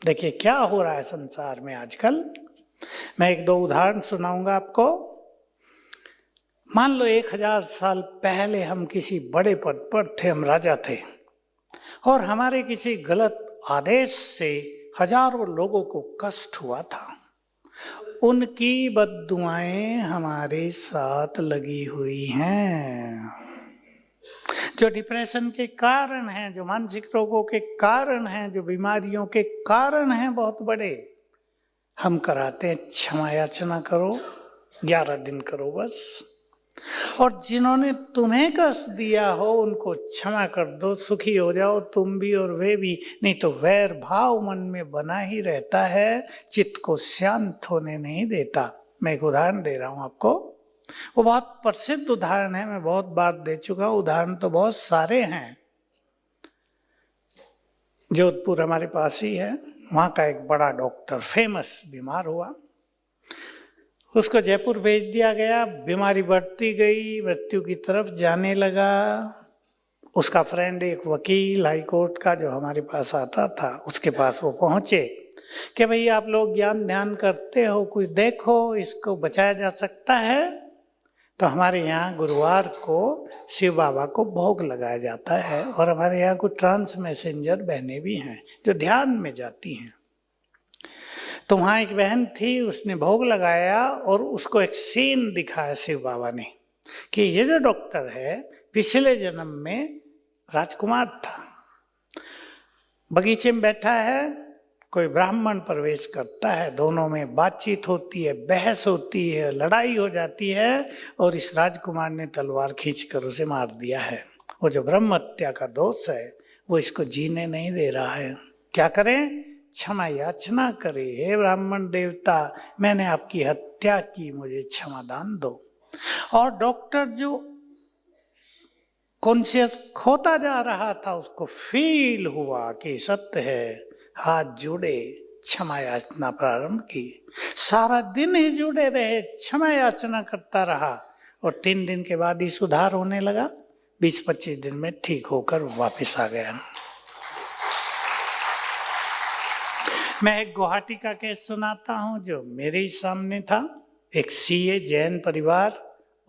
देखिए क्या हो रहा है संसार में आजकल। मैं 1-2 उदाहरण सुनाऊंगा आपको। मान लो 1000 साल पहले हम किसी बड़े पद पर थे, हम राजा थे, और हमारे किसी गलत आदेश से हजारों लोगों को कष्ट हुआ था। उनकी बद्दुआएं हमारे साथ लगी हुई हैं। जो डिप्रेशन के कारण हैं, जो मानसिक रोगों के कारण हैं, जो बीमारियों के कारण हैं बहुत बड़े, हम कराते हैं क्षमा याचना करो, 11 दिन करो बस। और जिन्होंने तुम्हें कष्ट दिया हो उनको क्षमा कर दो, सुखी हो जाओ तुम भी और वे भी। नहीं तो वैर भाव मन में बना ही रहता है, चित्त को शांत होने नहीं देता। मैं एक उदाहरण दे रहा हूं आपको, वो बहुत प्रसिद्ध उदाहरण है, मैं बहुत बार दे चुका हूं। उदाहरण तो बहुत सारे हैं। जोधपुर हमारे पास ही है, वहां का एक बड़ा डॉक्टर फेमस बीमार हुआ, उसको जयपुर भेज दिया गया। बीमारी बढ़ती गई, मृत्यु की तरफ जाने लगा। उसका फ्रेंड एक वकील हाई कोर्ट का जो हमारे पास आता था, उसके पास वो पहुंचे कि भाई आप लोग ज्ञान ध्यान करते हो, कुछ देखो इसको बचाया जा सकता है। तो हमारे यहाँ गुरुवार को शिव बाबा को भोग लगाया जाता है, और हमारे यहाँ कुछ ट्रांस मैसेंजर बहनें भी हैं जो ध्यान में जाती हैं। तो वहाँ एक बहन थी, उसने भोग लगाया और उसको एक सीन दिखाया शिव बाबा ने कि ये जो डॉक्टर है पिछले जन्म में राजकुमार था। बगीचे में बैठा है, कोई ब्राह्मण प्रवेश करता है, दोनों में बातचीत होती है, बहस होती है, लड़ाई हो जाती है, और इस राजकुमार ने तलवार खींचकर उसे मार दिया है। वो जो ब्रह्म हत्या का दोष है वो इसको जीने नहीं दे रहा है। क्या करें? क्षमा याचना करे, हे ब्राह्मण देवता मैंने आपकी हत्या की, मुझे क्षमा दान दो। और डॉक्टर जो कॉन्शियस खोता जा रहा था, उसको फील हुआ कि सत्य है, हाथ जुड़े, क्षमा याचना प्रारंभ की। सारा दिन ही जुड़े रहे, क्षमा याचना करता रहा, और 3 दिन के बाद ही सुधार होने लगा। 20-25 दिन में ठीक होकर वापस आ गया। मैं एक गुवाहाटी का केस सुनाता हूं जो मेरे ही सामने था। एक सीए जैन परिवार,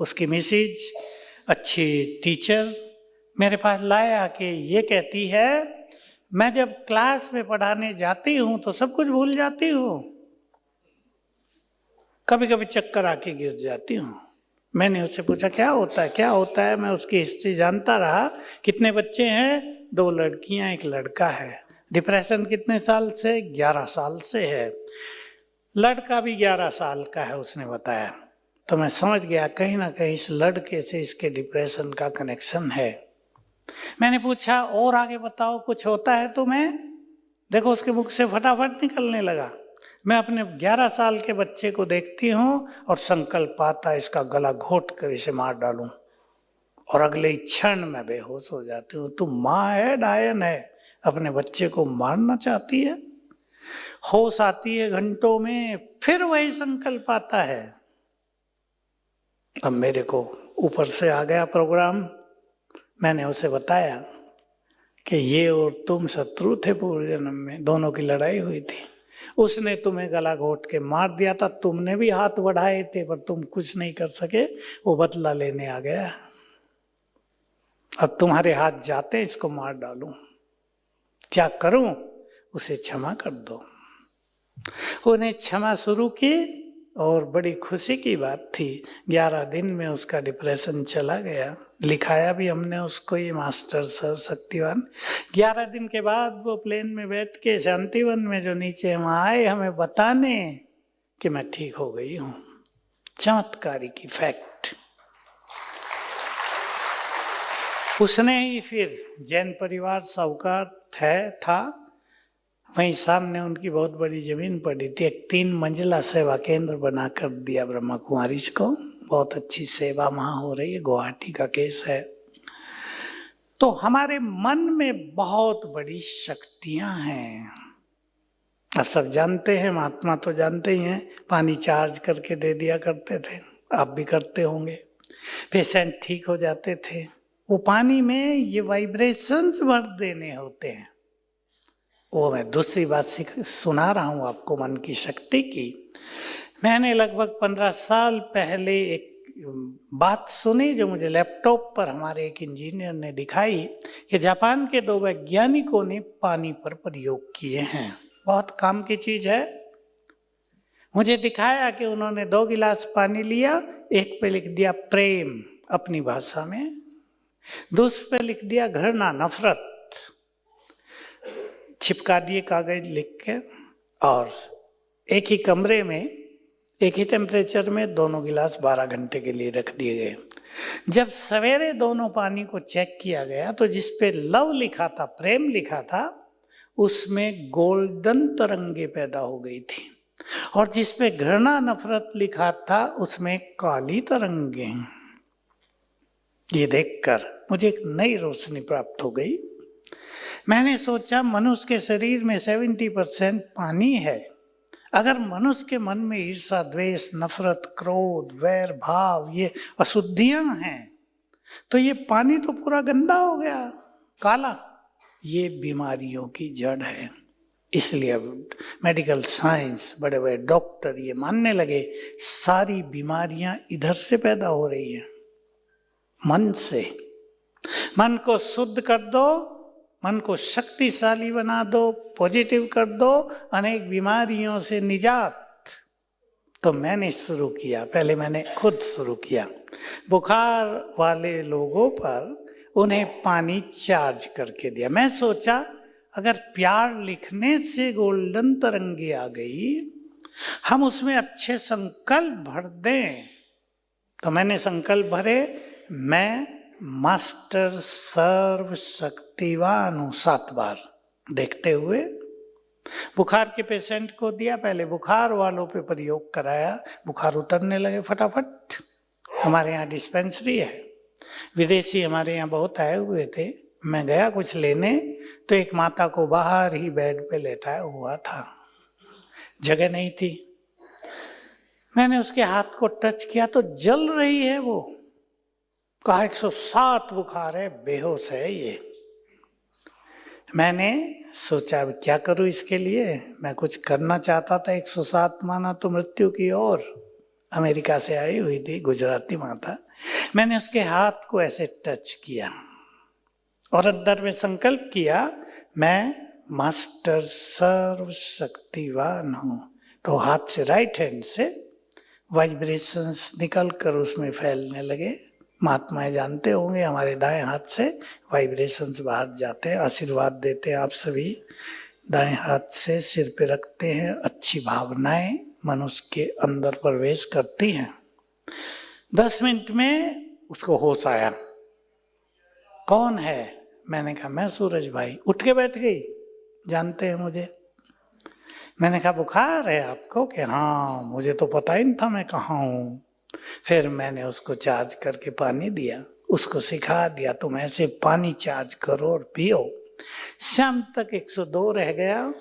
उसकी मिसेज अच्छी टीचर मेरे पास लाया कि ये कहती है मैं जब क्लास में पढ़ाने जाती हूं तो सब कुछ भूल जाती हूँ, कभी कभी चक्कर आके गिर जाती हूँ। मैंने उससे पूछा क्या होता है, क्या होता है। मैं उसकी हिस्ट्री जानता रहा। कितने बच्चे हैं? 2 लड़कियां, 1 लड़का है। डिप्रेशन कितने साल से? 11 साल से है। लड़का भी 11 साल का है उसने बताया। तो मैं समझ गया कहीं ना कहीं इस लड़के से इसके डिप्रेशन का कनेक्शन है। मैंने पूछा और आगे बताओ, कुछ होता है तुम्हें? देखो उसके मुख से फटाफट निकलने लगा। मैं अपने 11 साल के बच्चे को देखती हूँ और संकल्प आता है इसका गला घोट कर इसे मार डालूं, और अगले ही क्षण में बेहोश हो जाती हूँ। तू माँ है, डायन है, अपने बच्चे को मारना चाहती है। होश आती है घंटों में, फिर वही संकल्प आता है। अब मेरे को ऊपर से आ गया प्रोग्राम। मैंने उसे बताया कि ये और तुम शत्रु थे पूर्व जन्म में, दोनों की लड़ाई हुई थी। उसने तुम्हें गला घोट के मार दिया था, तुमने भी हाथ बढ़ाए थे पर तुम कुछ नहीं कर सके, वो बदला लेने आ गया। अब तुम्हारे हाथ जाते इसको मार डालूं, क्या करूं? उसे क्षमा कर दो। उन्हें क्षमा शुरू की और बड़ी खुशी की बात थी, 11 दिन में उसका डिप्रेशन चला गया। लिखाया भी हमने उसको, ये मास्टर सर्वशक्तिवान। 11 दिन के बाद वो प्लेन में बैठ के शांतिवन में जो नीचे हम आए हमें बताने कि मैं ठीक हो गई हूँ। चमत्कारिक इफेक्ट। उसने ही फिर जैन परिवार साहूकार था, वहीं सामने उनकी बहुत बड़ी जमीन पड़ी थी, एक 3 मंजिला सेवा केंद्र बनाकर दिया ब्रह्मा कुमारी को। बहुत अच्छी सेवा वहां हो रही है, गुवाहाटी का केस है। तो हमारे मन में बहुत बड़ी शक्तियां हैं। आप सब जानते हैं, महात्मा तो जानते ही हैं, पानी चार्ज करके दे दिया करते थे, आप भी करते होंगे। पेशेंट ठीक हो जाते थे, वो पानी में ये वाइब्रेशंस भर देने होते हैं। वो मैं दूसरी बात सुना रहा हूँ आपको मन की शक्ति की। मैंने लगभग 15 साल पहले एक बात सुनी जो मुझे लैपटॉप पर हमारे एक इंजीनियर ने दिखाई कि जापान के 2 वैज्ञानिकों ने पानी पर प्रयोग किए हैं। बहुत काम की चीज है। मुझे दिखाया कि उन्होंने 2 गिलास पानी लिया, एक पे लिख दिया प्रेम अपनी भाषा में, दूसरे पे लिख दिया घृणा, नफरत, चिपका दिए कागज लिख के, और एक ही कमरे में एक ही टेम्परेचर में दोनों गिलास 12 घंटे के लिए रख दिए गए। जब सवेरे दोनों पानी को चेक किया गया तो जिस पे लव लिखा था, प्रेम लिखा था, उसमें गोल्डन तरंगे पैदा हो गई थी, और जिस पे घृणा नफरत लिखा था उसमें काली तरंगे। ये देखकर मुझे एक नई रोशनी प्राप्त हो गई। मैंने सोचा मनुष्य के शरीर में 70% पानी है। अगर मनुष्य के मन में ईर्ष्या, द्वेष, नफरत, क्रोध, वैर भाव, ये अशुद्धियां हैं, तो ये पानी तो पूरा गंदा हो गया, काला। ये बीमारियों की जड़ है। इसलिए अब मेडिकल साइंस, बड़े बड़े डॉक्टर ये मानने लगे सारी बीमारियां इधर से पैदा हो रही हैं, मन से। मन को शुद्ध कर दो, मन को शक्तिशाली बना दो, पॉजिटिव कर दो, अनेक बीमारियों से निजात। तो मैंने शुरू किया, पहले मैंने खुद शुरू किया। बुखार वाले लोगों पर उन्हें पानी चार्ज करके दिया। मैं सोचा अगर प्यार लिखने से गोल्डन तरंगे आ गई, हम उसमें अच्छे संकल्प भर दें। तो मैंने संकल्प भरे, मैं मास्टर सर्व शक्तिवान हूं 7 बार देखते हुए। बुखार के पेशेंट को दिया, पहले बुखार वालों पे प्रयोग कराया, बुखार उतरने लगे फटाफट। हमारे यहाँ डिस्पेंसरी है, विदेशी हमारे यहाँ बहुत आए हुए थे। मैं गया कुछ लेने, तो एक माता को बाहर ही बेड पे लेटाया हुआ था, जगह नहीं थी। मैंने उसके हाथ को टच किया तो जल रही है वो। कहा 107 बुखार है, बेहोश है ये। मैंने सोचा अब क्या करूं इसके लिए। मैं कुछ करना चाहता था। 107 माना तो मृत्यु की ओर। अमेरिका से आई हुई थी, गुजराती माता। मैंने उसके हाथ को ऐसे टच किया और अंदर में संकल्प किया, मैं मास्टर सर्व शक्तिवान हूं। तो हाथ से, राइट हैंड से वाइब्रेशंस निकल कर उसमें फैलने लगे। महात्माएं जानते होंगे, हमारे दाएं हाथ से वाइब्रेशंस बाहर जाते हैं, आशीर्वाद देते हैं। आप सभी दाएं हाथ से सिर पे रखते हैं, अच्छी भावनाएं मनुष्य के अंदर प्रवेश करती हैं। 10 मिनट में उसको होश आया, कौन है? मैंने कहा मैं सूरज भाई। उठ के बैठ गई, जानते हैं मुझे। मैंने कहा बुखार है आपको? कि हाँ, मुझे तो पता ही नहीं था मैं कहाँ हूँ। फिर मैंने उसको चार्ज करके पानी दिया, उसको सिखा दिया तुम ऐसे पानी चार्ज करो और पियो। शाम तक 102 रह गया,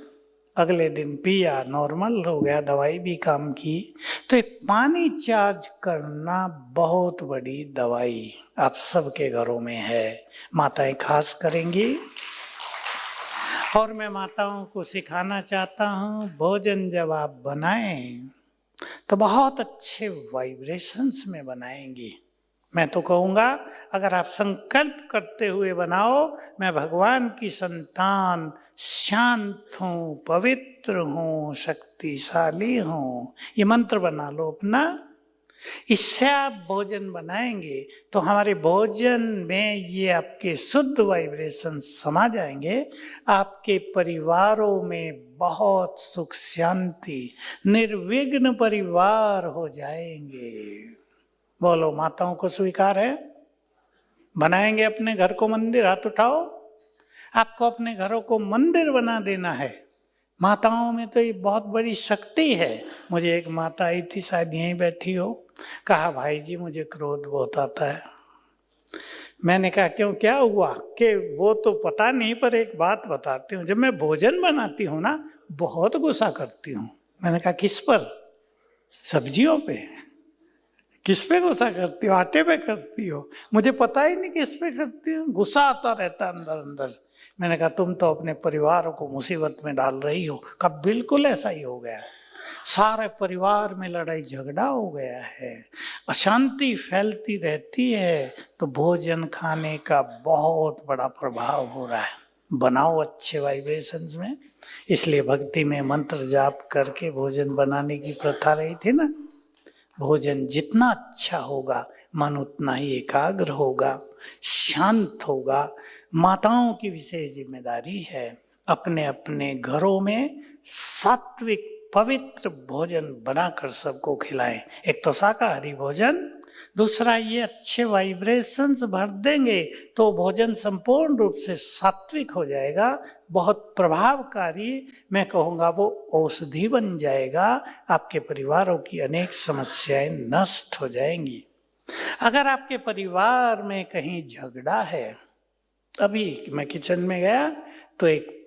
अगले दिन पिया, नॉर्मल हो गया, दवाई भी काम की। तो एक पानी चार्ज करना बहुत बड़ी दवाई आप सबके घरों में है, माताएं खास करेंगी। और मैं माताओं को सिखाना चाहता हूँ, भोजन जब आप बनाएं तो बहुत अच्छे वाइब्रेशंस में बनाएंगी। मैं तो कहूँगा अगर आप संकल्प करते हुए बनाओ, मैं भगवान की संतान, शांत हूँ, पवित्र हूँ, शक्तिशाली हूँ, ये मंत्र बना लो अपना। इससे आप भोजन बनाएंगे तो हमारे भोजन में ये आपके शुद्ध वाइब्रेशन समा जाएंगे। आपके परिवारों में बहुत सुख शांति, निर्विघ्न परिवार हो जाएंगे। बोलो, माताओं को स्वीकार है? बनाएंगे अपने घर को मंदिर? हाथ उठाओ। आपको अपने घरों को मंदिर बना देना है। माताओं में तो ये बहुत बड़ी शक्ति है। मुझे एक माता आई थी, शायद यहीं बैठी हो, कहा भाई जी मुझे क्रोध बहुत आता है। मैंने कहा क्यों, क्या हुआ? कि वो तो पता नहीं, पर एक बात बताती हूँ, जब मैं भोजन बनाती हूँ ना, बहुत गुस्सा करती हूँ। मैंने कहा किस पर? सब्जियों पे। किस पे गुस्सा करती हो? आटे पे करती हो? मुझे पता ही नहीं किस पे करती हो, गुस्सा आता रहता अंदर अंदर। मैंने कहा तुम तो अपने परिवार को मुसीबत में डाल रही हो। कब बिल्कुल ऐसा ही हो गया, सारे परिवार में लड़ाई झगड़ा हो गया है, अशांति फैलती रहती है। तो भोजन खाने का बहुत बड़ा प्रभाव हो रहा है। बनाओ अच्छे वाइब्रेशंस में। इसलिए भक्ति में मंत्र जाप करके भोजन बनाने की प्रथा रही थी ना। भोजन जितना अच्छा होगा मन उतना ही एकाग्र होगा, शांत होगा। माताओं की विशेष जिम्मेदारी है अपने अपने घरों में सात्विक पवित्र भोजन बनाकर सबको खिलाएं। एक तो शाकाहारी भोजन, दूसरा ये अच्छे वाइब्रेशंस भर देंगे तो भोजन संपूर्ण रूप से सात्विक हो जाएगा, बहुत प्रभावकारी, मैं कहूँगा वो औषधि बन जाएगा। आपके परिवारों की अनेक समस्याएं नष्ट हो जाएंगी। अगर आपके परिवार में कहीं झगड़ा है, अभी मैं किचन में गया तो एक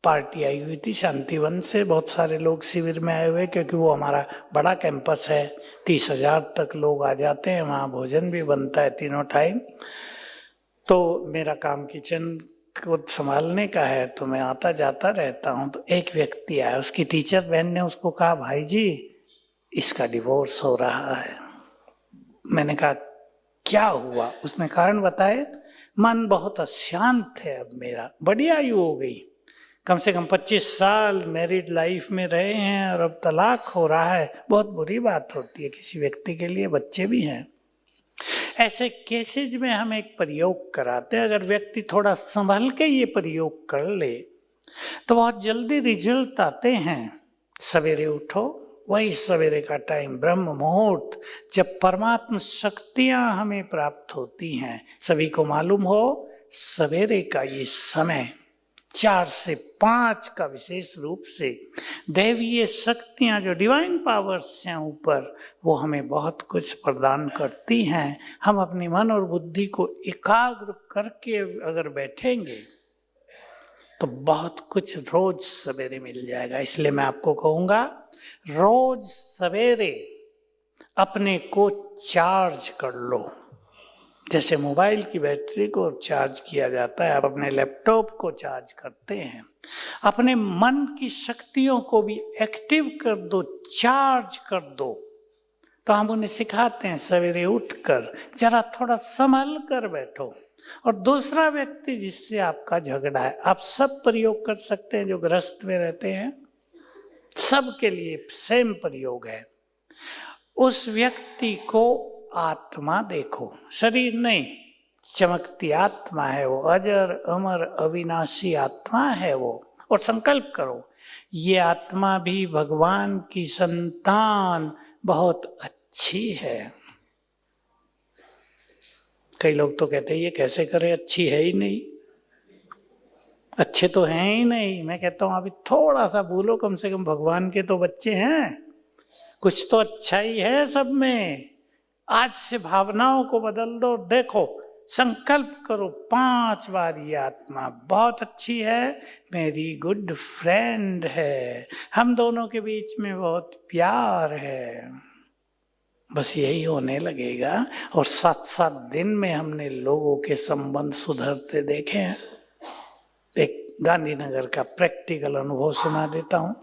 पार्टी आई हुई थी शांतिवन से, बहुत सारे लोग शिविर में आए हुए, क्योंकि वो हमारा बड़ा कैंपस है, 30,000 तक लोग आ जाते हैं, वहाँ भोजन भी बनता है तीनों टाइम। तो मेरा काम किचन को संभालने का है, तो मैं आता जाता रहता हूँ। तो एक व्यक्ति आया, उसकी टीचर बहन ने उसको कहा, भाई जी इसका डिवोर्स हो रहा है। मैंने कहा क्या हुआ? उसने कारण बताए, मन बहुत अशांत है अब मेरा, बड़ी आयु हो गई, कम से कम 25 साल मैरिड लाइफ में रहे हैं और अब तलाक हो रहा है। बहुत बुरी बात होती है किसी व्यक्ति के लिए, बच्चे भी हैं। ऐसे केसेज में हम एक प्रयोग कराते हैं। अगर व्यक्ति थोड़ा संभल के ये प्रयोग कर ले तो बहुत जल्दी रिजल्ट आते हैं। सवेरे उठो, वही सवेरे का टाइम, ब्रह्म मुहूर्त, जब परमात्मा शक्तियां हमें प्राप्त होती हैं। सभी को मालूम हो सवेरे का ये समय 4 से 5 का विशेष रूप से दैवीय शक्तियां जो डिवाइन पावर्स हैं ऊपर, वो हमें बहुत कुछ प्रदान करती हैं। हम अपने मन और बुद्धि को एकाग्र करके अगर बैठेंगे तो बहुत कुछ रोज सवेरे मिल जाएगा। इसलिए मैं आपको कहूँगा रोज सवेरे अपने को चार्ज कर लो। जैसे मोबाइल की बैटरी को चार्ज किया जाता है, आप अपने लैपटॉप को चार्ज करते हैं, अपने मन की शक्तियों को भी एक्टिव कर दो, चार्ज कर दो। तो हम उन्हें सिखाते हैं सवेरे उठकर जरा थोड़ा संभल कर बैठो। और दूसरा व्यक्ति जिससे आपका झगड़ा है, आप सब प्रयोग कर सकते हैं जो गृहस्थ में रहते हैं, सबके लिए सेम प्रयोग है। उस व्यक्ति को आत्मा देखो, शरीर नहीं, चमकती आत्मा है वो, अजर अमर अविनाशी आत्मा है वो। और संकल्प करो ये आत्मा भी भगवान की संतान बहुत अच्छी है। कई लोग तो कहते हैं ये कैसे करे, अच्छी है ही नहीं, अच्छे तो हैं ही नहीं। मैं कहता हूँ अभी थोड़ा सा भूलो, कम से कम भगवान के तो बच्चे हैं, कुछ तो अच्छा ही है सब में। आज से भावनाओं को बदल दो। देखो, संकल्प करो 5 बार ये आत्मा बहुत अच्छी है, मेरी गुड फ्रेंड है, हम दोनों के बीच में बहुत प्यार है। बस यही होने लगेगा और 7-7 दिन में हमने लोगों के संबंध सुधरते देखे हैं। एक गांधीनगर का प्रैक्टिकल अनुभव सुना देता हूँ।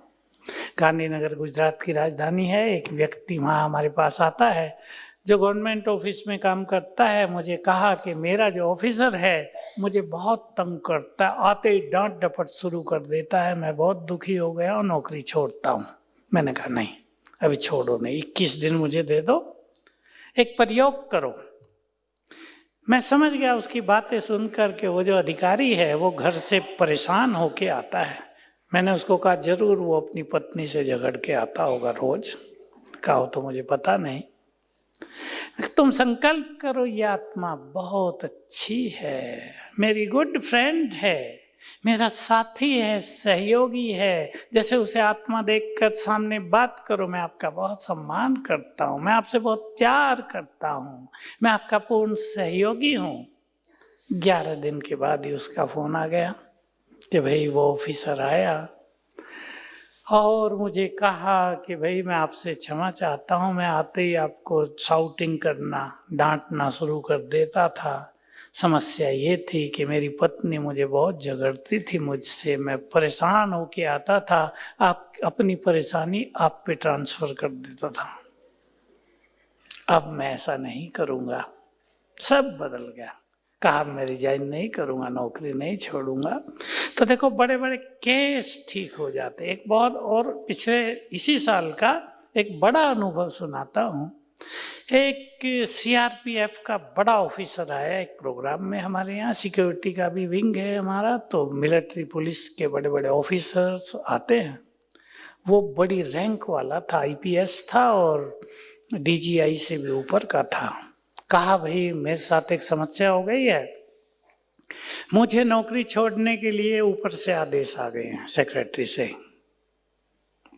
गांधीनगर गुजरात की राजधानी है। एक व्यक्ति वहाँ हमारे पास आता है जो गवर्नमेंट ऑफिस में काम करता है। मुझे कहा कि मेरा जो ऑफिसर है मुझे बहुत तंग करता है, आते ही डांट डपट शुरू कर देता है, मैं बहुत दुखी हो गया और नौकरी छोड़ता हूँ। मैंने कहा नहीं, अभी छोड़ो नहीं, 21 दिन मुझे दे दो, एक प्रयोग करो। मैं समझ गया उसकी बातें सुनकर के वो जो अधिकारी है वो घर से परेशान होके आता है। मैंने उसको कहा जरूर वो अपनी पत्नी से झगड़ के आता होगा रोज, कहा तो मुझे पता नहीं। तुम संकल्प करो ये आत्मा बहुत अच्छी है, मेरी गुड फ्रेंड है, मेरा साथी है, सहयोगी है। जैसे उसे आत्मा देखकर सामने बात करो, मैं आपका बहुत सम्मान करता हूँ, मैं आपसे बहुत प्यार करता हूँ, मैं आपका पूर्ण सहयोगी हूँ। 11 दिन के बाद ही उसका फोन आ गया कि भाई वो ऑफिसर आया और मुझे कहा कि भाई मैं आपसे क्षमा चाहता हूँ, मैं आते ही आपको शाउटिंग करना, डांटना शुरू कर देता था। समस्या ये थी कि मेरी पत्नी मुझे बहुत झगड़ती थी मुझसे, मैं परेशान होके आता था, आप अपनी परेशानी आप पे ट्रांसफर कर देता था। अब मैं ऐसा नहीं करूँगा। सब बदल गया। कहा मैं रिजाइन नहीं करूंगा, नौकरी नहीं छोड़ूंगा। तो देखो बड़े बड़े केस ठीक हो जाते। एक बहुत और पिछले इसी साल का एक बड़ा अनुभव सुनाता हूँ। एक सीआरपीएफ का बड़ा ऑफिसर आया एक प्रोग्राम में, हमारे यहाँ सिक्योरिटी का भी विंग है हमारा, तो मिलिट्री पुलिस के बड़े बड़े ऑफिसर्स आते हैं। वो बड़ी रैंक वाला था, आईपीएस था और डीजीआई से भी ऊपर का था। कहा भाई मेरे साथ एक समस्या हो गई है, मुझे नौकरी छोड़ने के लिए ऊपर से आदेश आ गए हैं सेक्रेटरी से,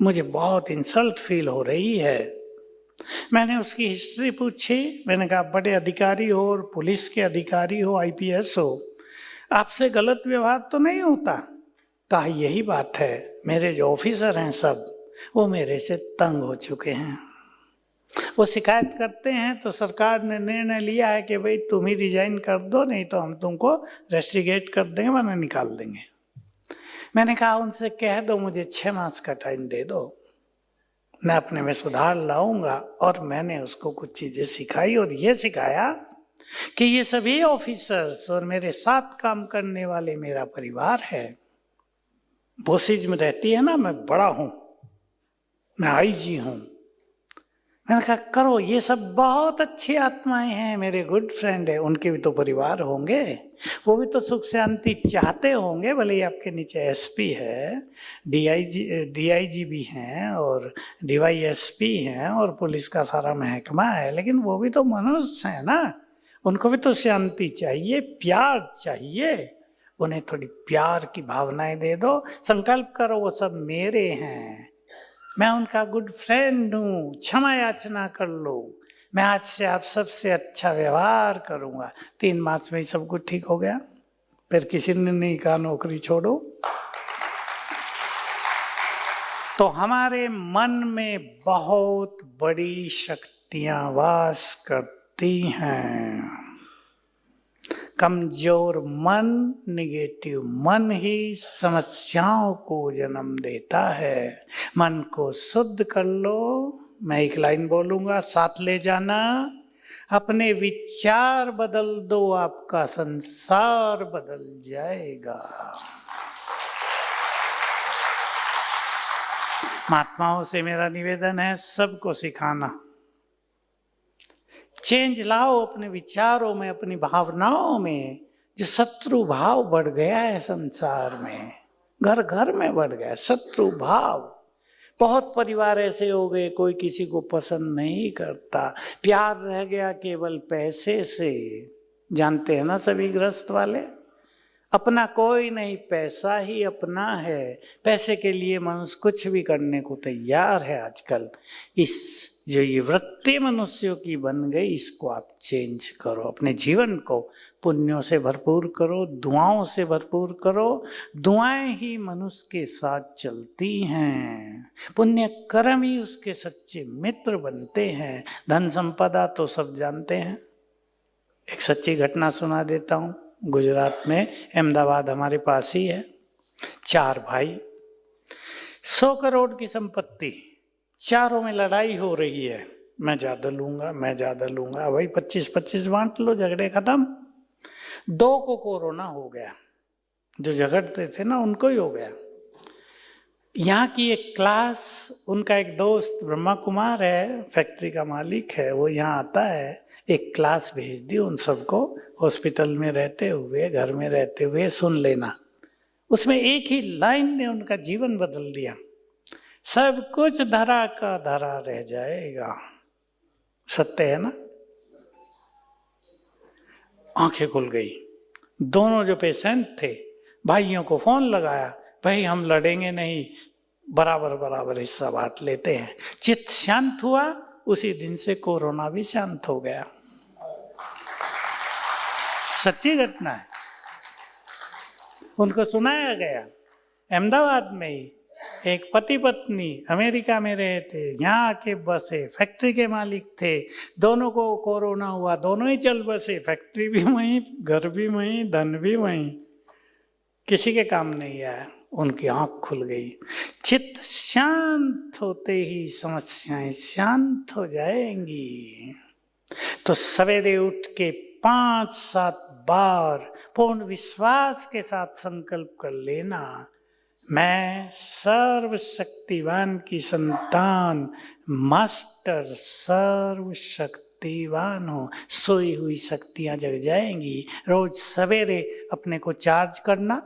मुझे बहुत इंसल्ट फील हो रही है। मैंने उसकी हिस्ट्री पूछी, मैंने कहा बड़े अधिकारी हो और पुलिस के अधिकारी हो, आईपीएस हो, आपसे गलत व्यवहार तो नहीं होता? कहा यही बात है, मेरे जो ऑफिसर हैं सब वो मेरे से तंग हो चुके हैं, वो शिकायत करते हैं, तो सरकार ने निर्णय लिया है कि भाई तुम ही रिजाइन कर दो, नहीं तो हम तुमको रेस्टिगेट कर देंगे, वरना निकाल देंगे। मैंने कहा उनसे कह दो मुझे 6 मास का टाइम दे दो, मैं अपने में सुधार लाऊंगा। और मैंने उसको कुछ चीजें सिखाई और ये सिखाया कि ये सभी ऑफिसर्स और मेरे साथ काम करने वाले मेरा परिवार है। बोसीज में रहती है ना, मैं बड़ा हूं, मैं आईजी हूं। मैंने कहा करो, ये सब बहुत अच्छी आत्माएं हैं, मेरे गुड फ्रेंड है, उनके भी तो परिवार होंगे, वो भी तो सुख शांति चाहते होंगे, भले ही आपके नीचे एसपी है, डीआईजी भी हैं और डीवाईएसपी हैं और पुलिस का सारा महकमा है, लेकिन वो भी तो मनुष्य है ना, उनको भी तो शांति चाहिए, प्यार चाहिए, उन्हें थोड़ी प्यार की भावनाएं दे दो। संकल्प करो वो सब मेरे हैं, मैं उनका गुड फ्रेंड हूँ, क्षमा याचना कर लो, मैं आज से आप सबसे अच्छा व्यवहार करूंगा। 3 मास में ही सब कुछ ठीक हो गया। फिर किसी ने नहीं कहा नौकरी छोड़ो। तो हमारे मन में बहुत बड़ी शक्तियां वास करती हैं। कमजोर मन, निगेटिव मन ही समस्याओं को जन्म देता है। मन को शुद्ध कर लो। मैं एक लाइन बोलूंगा, साथ ले जाना। अपने विचार बदल दो, आपका संसार बदल जाएगा। महात्माओं से मेरा निवेदन है, सबको सिखाना, चेंज लाओ अपने विचारों में, अपनी भावनाओं में। जो शत्रु भाव बढ़ गया है संसार में, घर घर में बढ़ गया शत्रु भाव। बहुत परिवार ऐसे हो गए, कोई किसी को पसंद नहीं करता, प्यार रह गया केवल पैसे से। जानते हैं ना सभी गृहस्थ वाले, अपना कोई नहीं, पैसा ही अपना है। पैसे के लिए मनुष्य कुछ भी करने को तैयार है आजकल। इस जो ये वृत्ति मनुष्यों की बन गई, इसको आप चेंज करो। अपने जीवन को पुण्यों से भरपूर करो, दुआओं से भरपूर करो। दुआएं ही मनुष्य के साथ चलती हैं, पुण्य कर्म ही उसके सच्चे मित्र बनते हैं। धन संपदा तो सब जानते हैं। एक सच्ची घटना सुना देता हूँ। गुजरात में अहमदाबाद हमारे पास ही है। 4 भाई, 100 करोड़ की संपत्ति, चारों में लड़ाई हो रही है, मैं ज्यादा लूंगा, मैं ज्यादा लूंगा। भाई 25-25 बांट लो, झगड़े खत्म। 2 को कोरोना हो गया, जो झगड़ते थे ना उनको ही हो गया। यहाँ की एक क्लास, उनका एक दोस्त ब्रह्मा कुमार है, फैक्ट्री का मालिक है, वो यहाँ आता है, एक क्लास भेज दी उन सबको। हॉस्पिटल में रहते हुए, घर में रहते हुए सुन लेना। उसमें एक ही लाइन ने उनका जीवन बदल दिया। सब कुछ धरा का धरा रह जाएगा। सत्य है ना? आंखें खुल गई। दोनों जो पेशेंट थे, भाइयों को फोन लगाया, भाई हम लड़ेंगे नहीं, बराबर बराबर हिस्सा बांट लेते हैं। चित्त शांत हुआ, उसी दिन से कोरोना भी शांत हो गया। सच्ची घटना है, उनको सुनाया गया। अहमदाबाद में ही एक पति पत्नी अमेरिका में रहे थे, यहाँ आके बसे, फैक्ट्री के मालिक थे, दोनों को कोरोना हुआ, दोनों ही चल बसे, फैक्ट्री भी वहीं, घर भी वहीं, धन भी वहीं, किसी के काम नहीं आया। उनकी आंख खुल गई। चित्त शांत होते ही समस्याएं शांत हो जाएंगी। तो सवेरे उठ के 5-7 बार पूर्ण विश्वास के साथ संकल्प कर लेना, मैं सर्वशक्तिवान की संतान, मास्टर सर्वशक्तिवान हूँ। सोई हुई शक्तियां जग जाएंगी। रोज सवेरे अपने को चार्ज करना।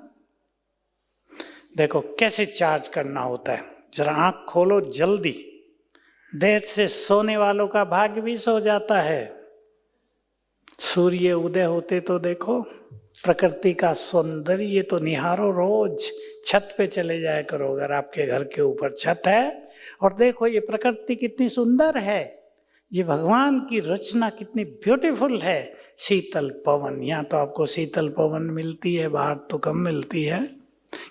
देखो कैसे चार्ज करना होता है, जरा आंख खोलो जल्दी। देर से सोने वालों का भाग्य भी सो जाता है। सूर्य उदय होते तो देखो, प्रकृति का सौंदर्य तो निहारो। रोज छत पे चले जाया करो अगर आपके घर के ऊपर छत है, और देखो ये प्रकृति कितनी सुंदर है, ये भगवान की रचना कितनी ब्यूटीफुल है। शीतल पवन, यहाँ तो आपको शीतल पवन मिलती है, बाहर तो कम मिलती है।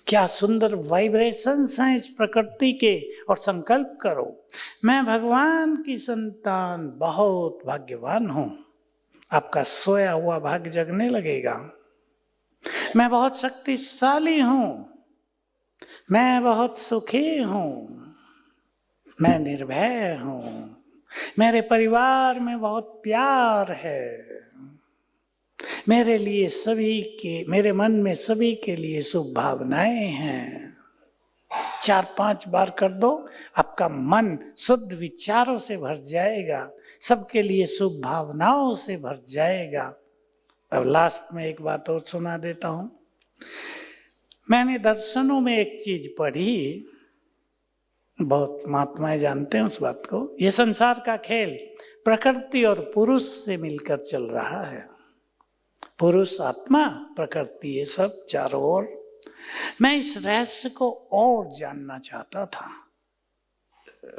क्या सुंदर वाइब्रेशंस हैं इस प्रकृति के। और संकल्प करो, मैं भगवान की संतान बहुत भाग्यवान हूं। आपका सोया हुआ भाग्य जगने लगेगा। मैं बहुत शक्तिशाली हूं, मैं बहुत सुखी हूं, मैं निर्भय हूं, मेरे परिवार में बहुत प्यार है, मेरे लिए सभी के, मेरे मन में सभी के लिए शुभ भावनाएं हैं। 4-5 बार कर दो, आपका मन शुद्ध विचारों से भर जाएगा, सबके लिए शुभ भावनाओं से भर जाएगा। अब लास्ट में एक बात और सुना देता हूं। मैंने दर्शनों में एक चीज पढ़ी, बहुत महात्माएं जानते हैं उस बात को। ये संसार का खेल प्रकृति और पुरुष से मिलकर चल रहा है। पुरुष आत्मा, प्रकृति, ये सब चारों ओर। मैं इस रहस्य को और जानना चाहता था।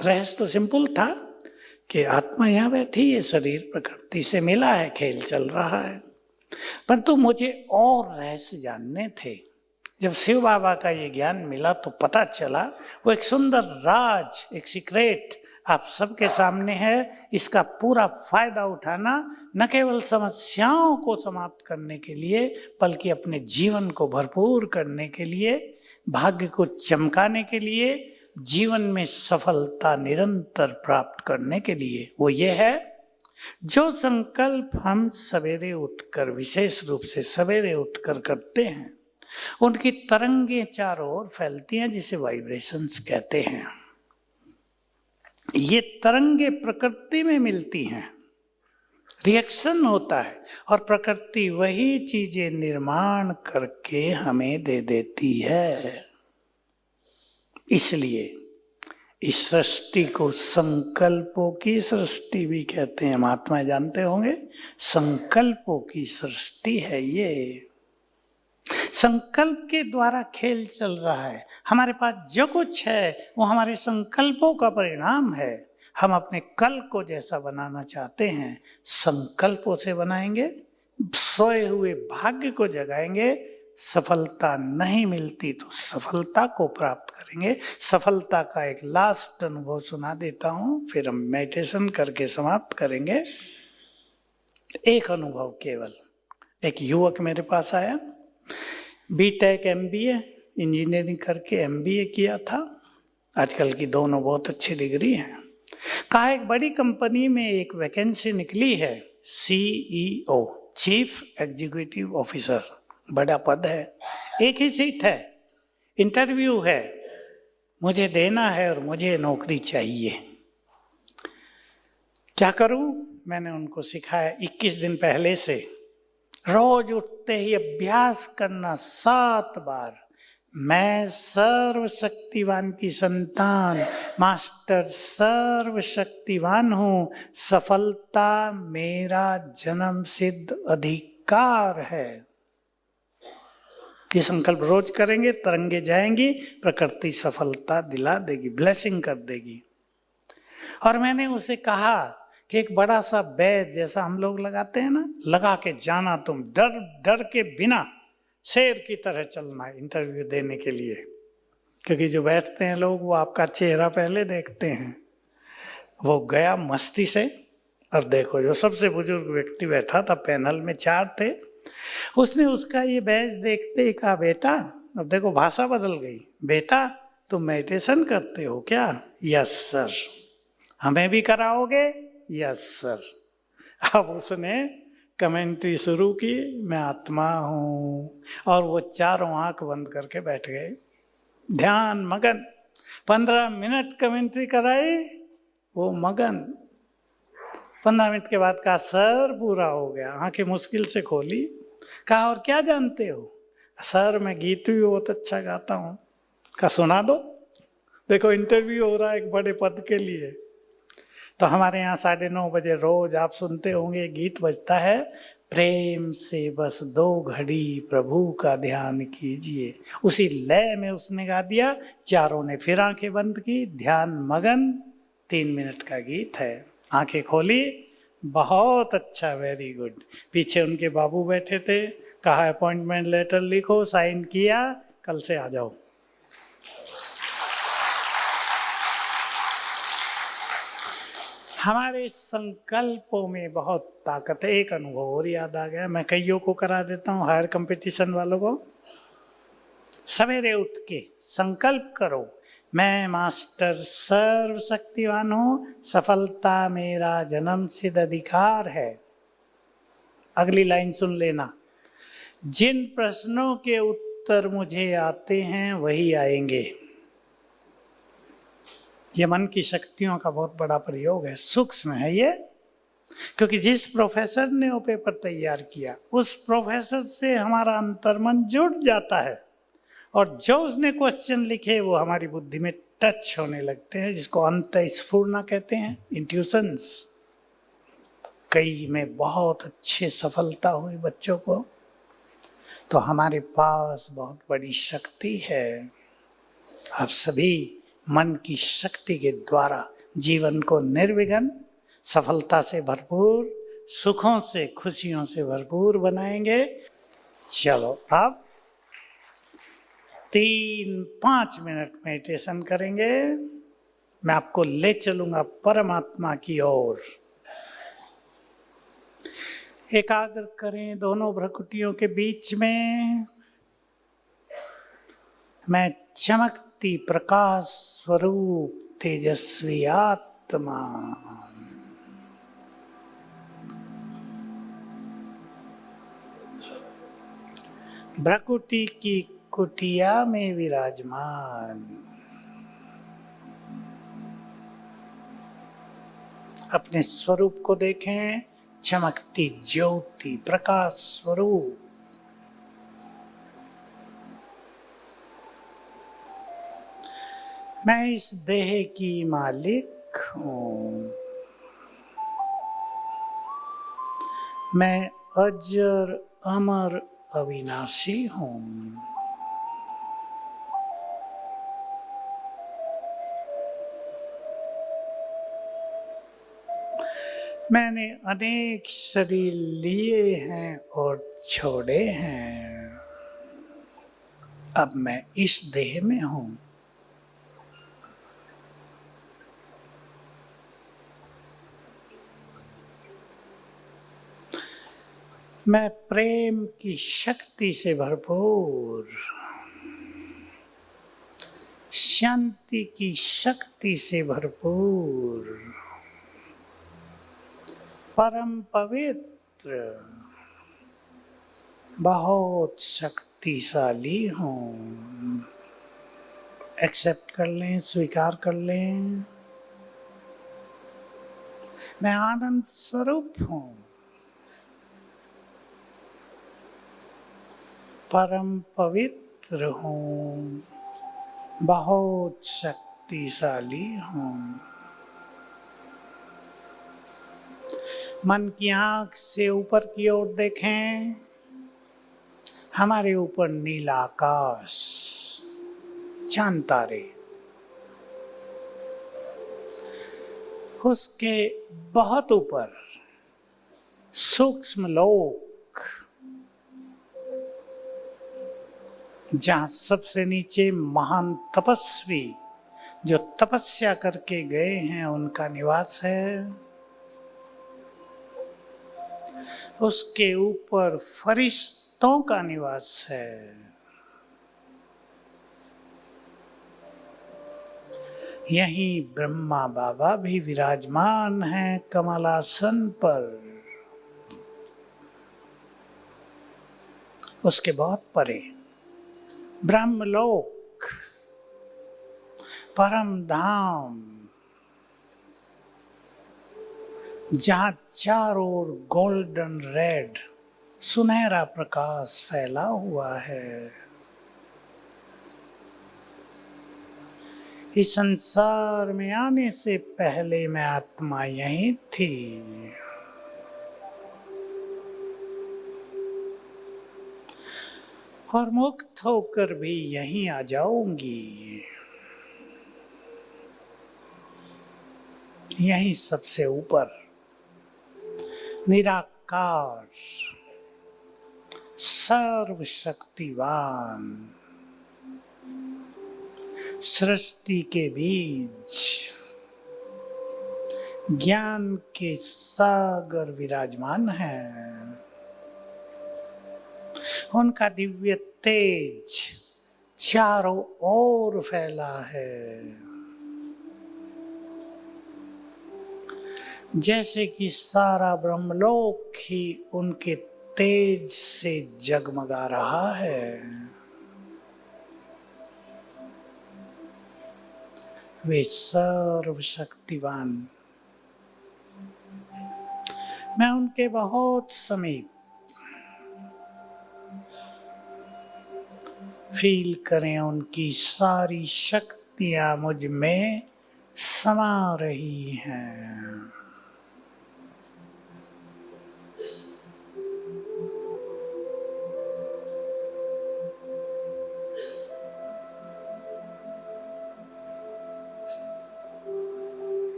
रहस्य तो सिंपल था कि आत्मा यहाँ बैठी है, शरीर प्रकृति से मिला है, खेल चल रहा है, परंतु मुझे और रहस्य जानने थे। जब शिव बाबा का ये ज्ञान मिला तो पता चला वो एक सुंदर राज, एक सीक्रेट आप सबके सामने है। इसका पूरा फायदा उठाना, न केवल समस्याओं को समाप्त करने के लिए, बल्कि अपने जीवन को भरपूर करने के लिए, भाग्य को चमकाने के लिए, जीवन में सफलता निरंतर प्राप्त करने के लिए। वो ये है, जो संकल्प हम सवेरे उठकर, विशेष रूप से सवेरे उठकर करते हैं, उनकी तरंगें चारों ओर फैलती हैं, जिसे वाइब्रेशंस कहते हैं। ये तरंगे प्रकृति में मिलती हैं, रिएक्शन होता है, और प्रकृति वही चीजें निर्माण करके हमें दे देती है। इसलिए इस सृष्टि को संकल्पों की सृष्टि भी कहते हैं। महात्मा जानते होंगे, संकल्पों की सृष्टि है ये। संकल्प के द्वारा खेल चल रहा है। हमारे पास जो कुछ है वो हमारे संकल्पों का परिणाम है। हम अपने कल को जैसा बनाना चाहते हैं, संकल्पों से बनाएंगे, सोए हुए भाग्य को जगाएंगे। सफलता नहीं मिलती तो सफलता को प्राप्त करेंगे। सफलता का एक लास्ट अनुभव सुना देता हूं, फिर हम मेडिटेशन करके समाप्त करेंगे। एक अनुभव केवल। एक युवक मेरे पास आया, बीटेक MBA इंजीनियरिंग करके MBA किया था। आजकल की दोनों बहुत अच्छी डिग्री हैं। कहा एक बड़ी कंपनी में एक वैकेंसी निकली है, CEO, चीफ एग्जीक्यूटिव ऑफिसर, बड़ा पद है, एक ही सीट है, इंटरव्यू है, मुझे देना है और मुझे नौकरी चाहिए। क्या करूं? मैंने उनको सिखाया 21 दिन पहले से रोज उठते ही अभ्यास करना 7 बार, मैं सर्वशक्तिवान की संतान, मास्टर सर्वशक्तिवान हूं, सफलता मेरा जन्म सिद्ध अधिकार है। ये संकल्प रोज करेंगे, तरंगे जाएंगी, प्रकृति सफलता दिला देगी, ब्लेसिंग कर देगी। और मैंने उसे कहा कि एक बड़ा सा बैज जैसा हम लोग लगाते हैं ना, लगा के जाना, तुम डर डर के बिना शेर की तरह चलना है इंटरव्यू देने के लिए। क्योंकि जो बैठते हैं लोग वो आपका चेहरा पहले देखते हैं। वो गया मस्ती से, और देखो जो सबसे बुजुर्ग व्यक्ति बैठा था, पैनल में 4 थे, उसने उसका ये बैज देखते ही कहा, बेटा, अब देखो भाषा बदल गई, बेटा तुम मेडिटेशन करते हो क्या? Yes sir. हमें भी कराओगे? Yes sir. अब उसने कमेंट्री शुरू की, मैं आत्मा हूँ, और वो चारों आंख बंद करके बैठ गए, ध्यान मगन। 15 मिनट कमेंट्री कराई, वो मगन। 15 मिनट के बाद कहा सर पूरा हो गया, आंखें मुश्किल से खोली। कहा और क्या जानते हो? सर मैं गीत भी बहुत अच्छा गाता हूँ। कहा सुना दो, देखो इंटरव्यू हो रहा है एक बड़े पद के लिए। तो हमारे यहाँ 9:30 बजे रोज आप सुनते होंगे गीत बजता है, प्रेम से बस 2 घड़ी प्रभु का ध्यान कीजिए। उसी लय में उसने गा दिया, चारों ने फिर आंखें बंद की, ध्यान मगन। 3 मिनट का गीत है, आंखें खोली, बहुत अच्छा, वेरी गुड। पीछे उनके बाबू बैठे थे, कहा अपॉइंटमेंट लेटर लिखो, साइन किया, कल से आ जाओ। हमारे संकल्पों में बहुत ताकत है। एक अनुभव और याद आ गया, मैं कईयों को करा देता हूँ, हायर कंपटीशन वालों को। सवेरे उठ के संकल्प करो, मैं मास्टर सर्वशक्तिवान हूँ, सफलता मेरा जन्म सिद्ध अधिकार है। अगली लाइन सुन लेना, जिन प्रश्नों के उत्तर मुझे आते हैं वही आएंगे। ये मन की शक्तियों का बहुत बड़ा प्रयोग है, सूक्ष्म है ये। क्योंकि जिस प्रोफेसर ने वो पेपर तैयार किया, उस प्रोफेसर से हमारा अंतर्मन जुड़ जाता है, और जो उसने क्वेश्चन लिखे वो हमारी बुद्धि में टच होने लगते हैं, जिसको अंतःस्फुरना कहते हैं, इंट्यूशंस। कई में बहुत अच्छे सफलता हुई बच्चों को। तो हमारे पास बहुत बड़ी शक्ति है। आप सभी मन की शक्ति के द्वारा जीवन को निर्विघ्न, सफलता से भरपूर, सुखों से, खुशियों से भरपूर बनाएंगे। चलो अब 3-5 मिनट मेडिटेशन करेंगे। मैं आपको ले चलूंगा परमात्मा की ओर। एकाग्र करें दोनों भ्रुकुटियों के बीच में। मैं चमकती प्रकाश स्वरूप तेजस्वी आत्मा, भ्रुकुटी की कुटिया में विराजमान, अपने स्वरूप को देखें, चमकती ज्योति प्रकाश स्वरूप। मैं इस देह की मालिक हूँ, मैं अजर अमर अविनाशी हूँ। मैंने अनेक शरीर लिए हैं और छोड़े हैं, अब मैं इस देह में हूँ। मैं प्रेम की शक्ति से भरपूर, शांति की शक्ति से भरपूर, परम पवित्र, बहुत शक्तिशाली हूँ। एक्सेप्ट कर लें, स्वीकार कर लें। मैं आनंद स्वरूप हूँ, परम पवित्र हूँ, बहुत शक्तिशाली हूँ। मन की आंख से ऊपर की ओर देखें, हमारे ऊपर नीला आकाश, चांद तारे, उसके बहुत ऊपर सूक्ष्म लोक, जहां सबसे नीचे महान तपस्वी जो तपस्या करके गए हैं उनका निवास है। उसके ऊपर फरिश्तों का निवास है। यहीं ब्रह्मा बाबा भी विराजमान हैं कमलासन पर। उसके बहुत परे ब्रह्मलोक, परम धाम, जहां चारों ओर गोल्डन रेड सुनहरा प्रकाश फैला हुआ है। इस संसार में आने से पहले मैं आत्मा यहीं थी। और मुक्त होकर भी यहीं आ जाऊंगी। यहीं सबसे ऊपर निराकार, सर्वशक्तिवान, सृष्टि के बीच ज्ञान के सागर विराजमान हैं। उनका दिव्य तेज चारों ओर फैला है, जैसे कि सारा ब्रह्मलोक ही उनके तेज से जगमगा रहा है। वे सर्वशक्तिवान, मैं उनके बहुत समीप। फील करें उनकी सारी शक्तियां मुझ में समा रही हैं।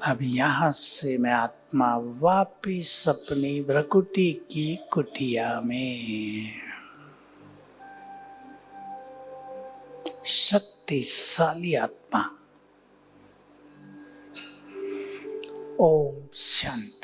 अब यहां से मैं आत्मा वापिस अपनी भ्रकुटी की कुटिया में, शक्तिशाली आत्मा। ओम शांति।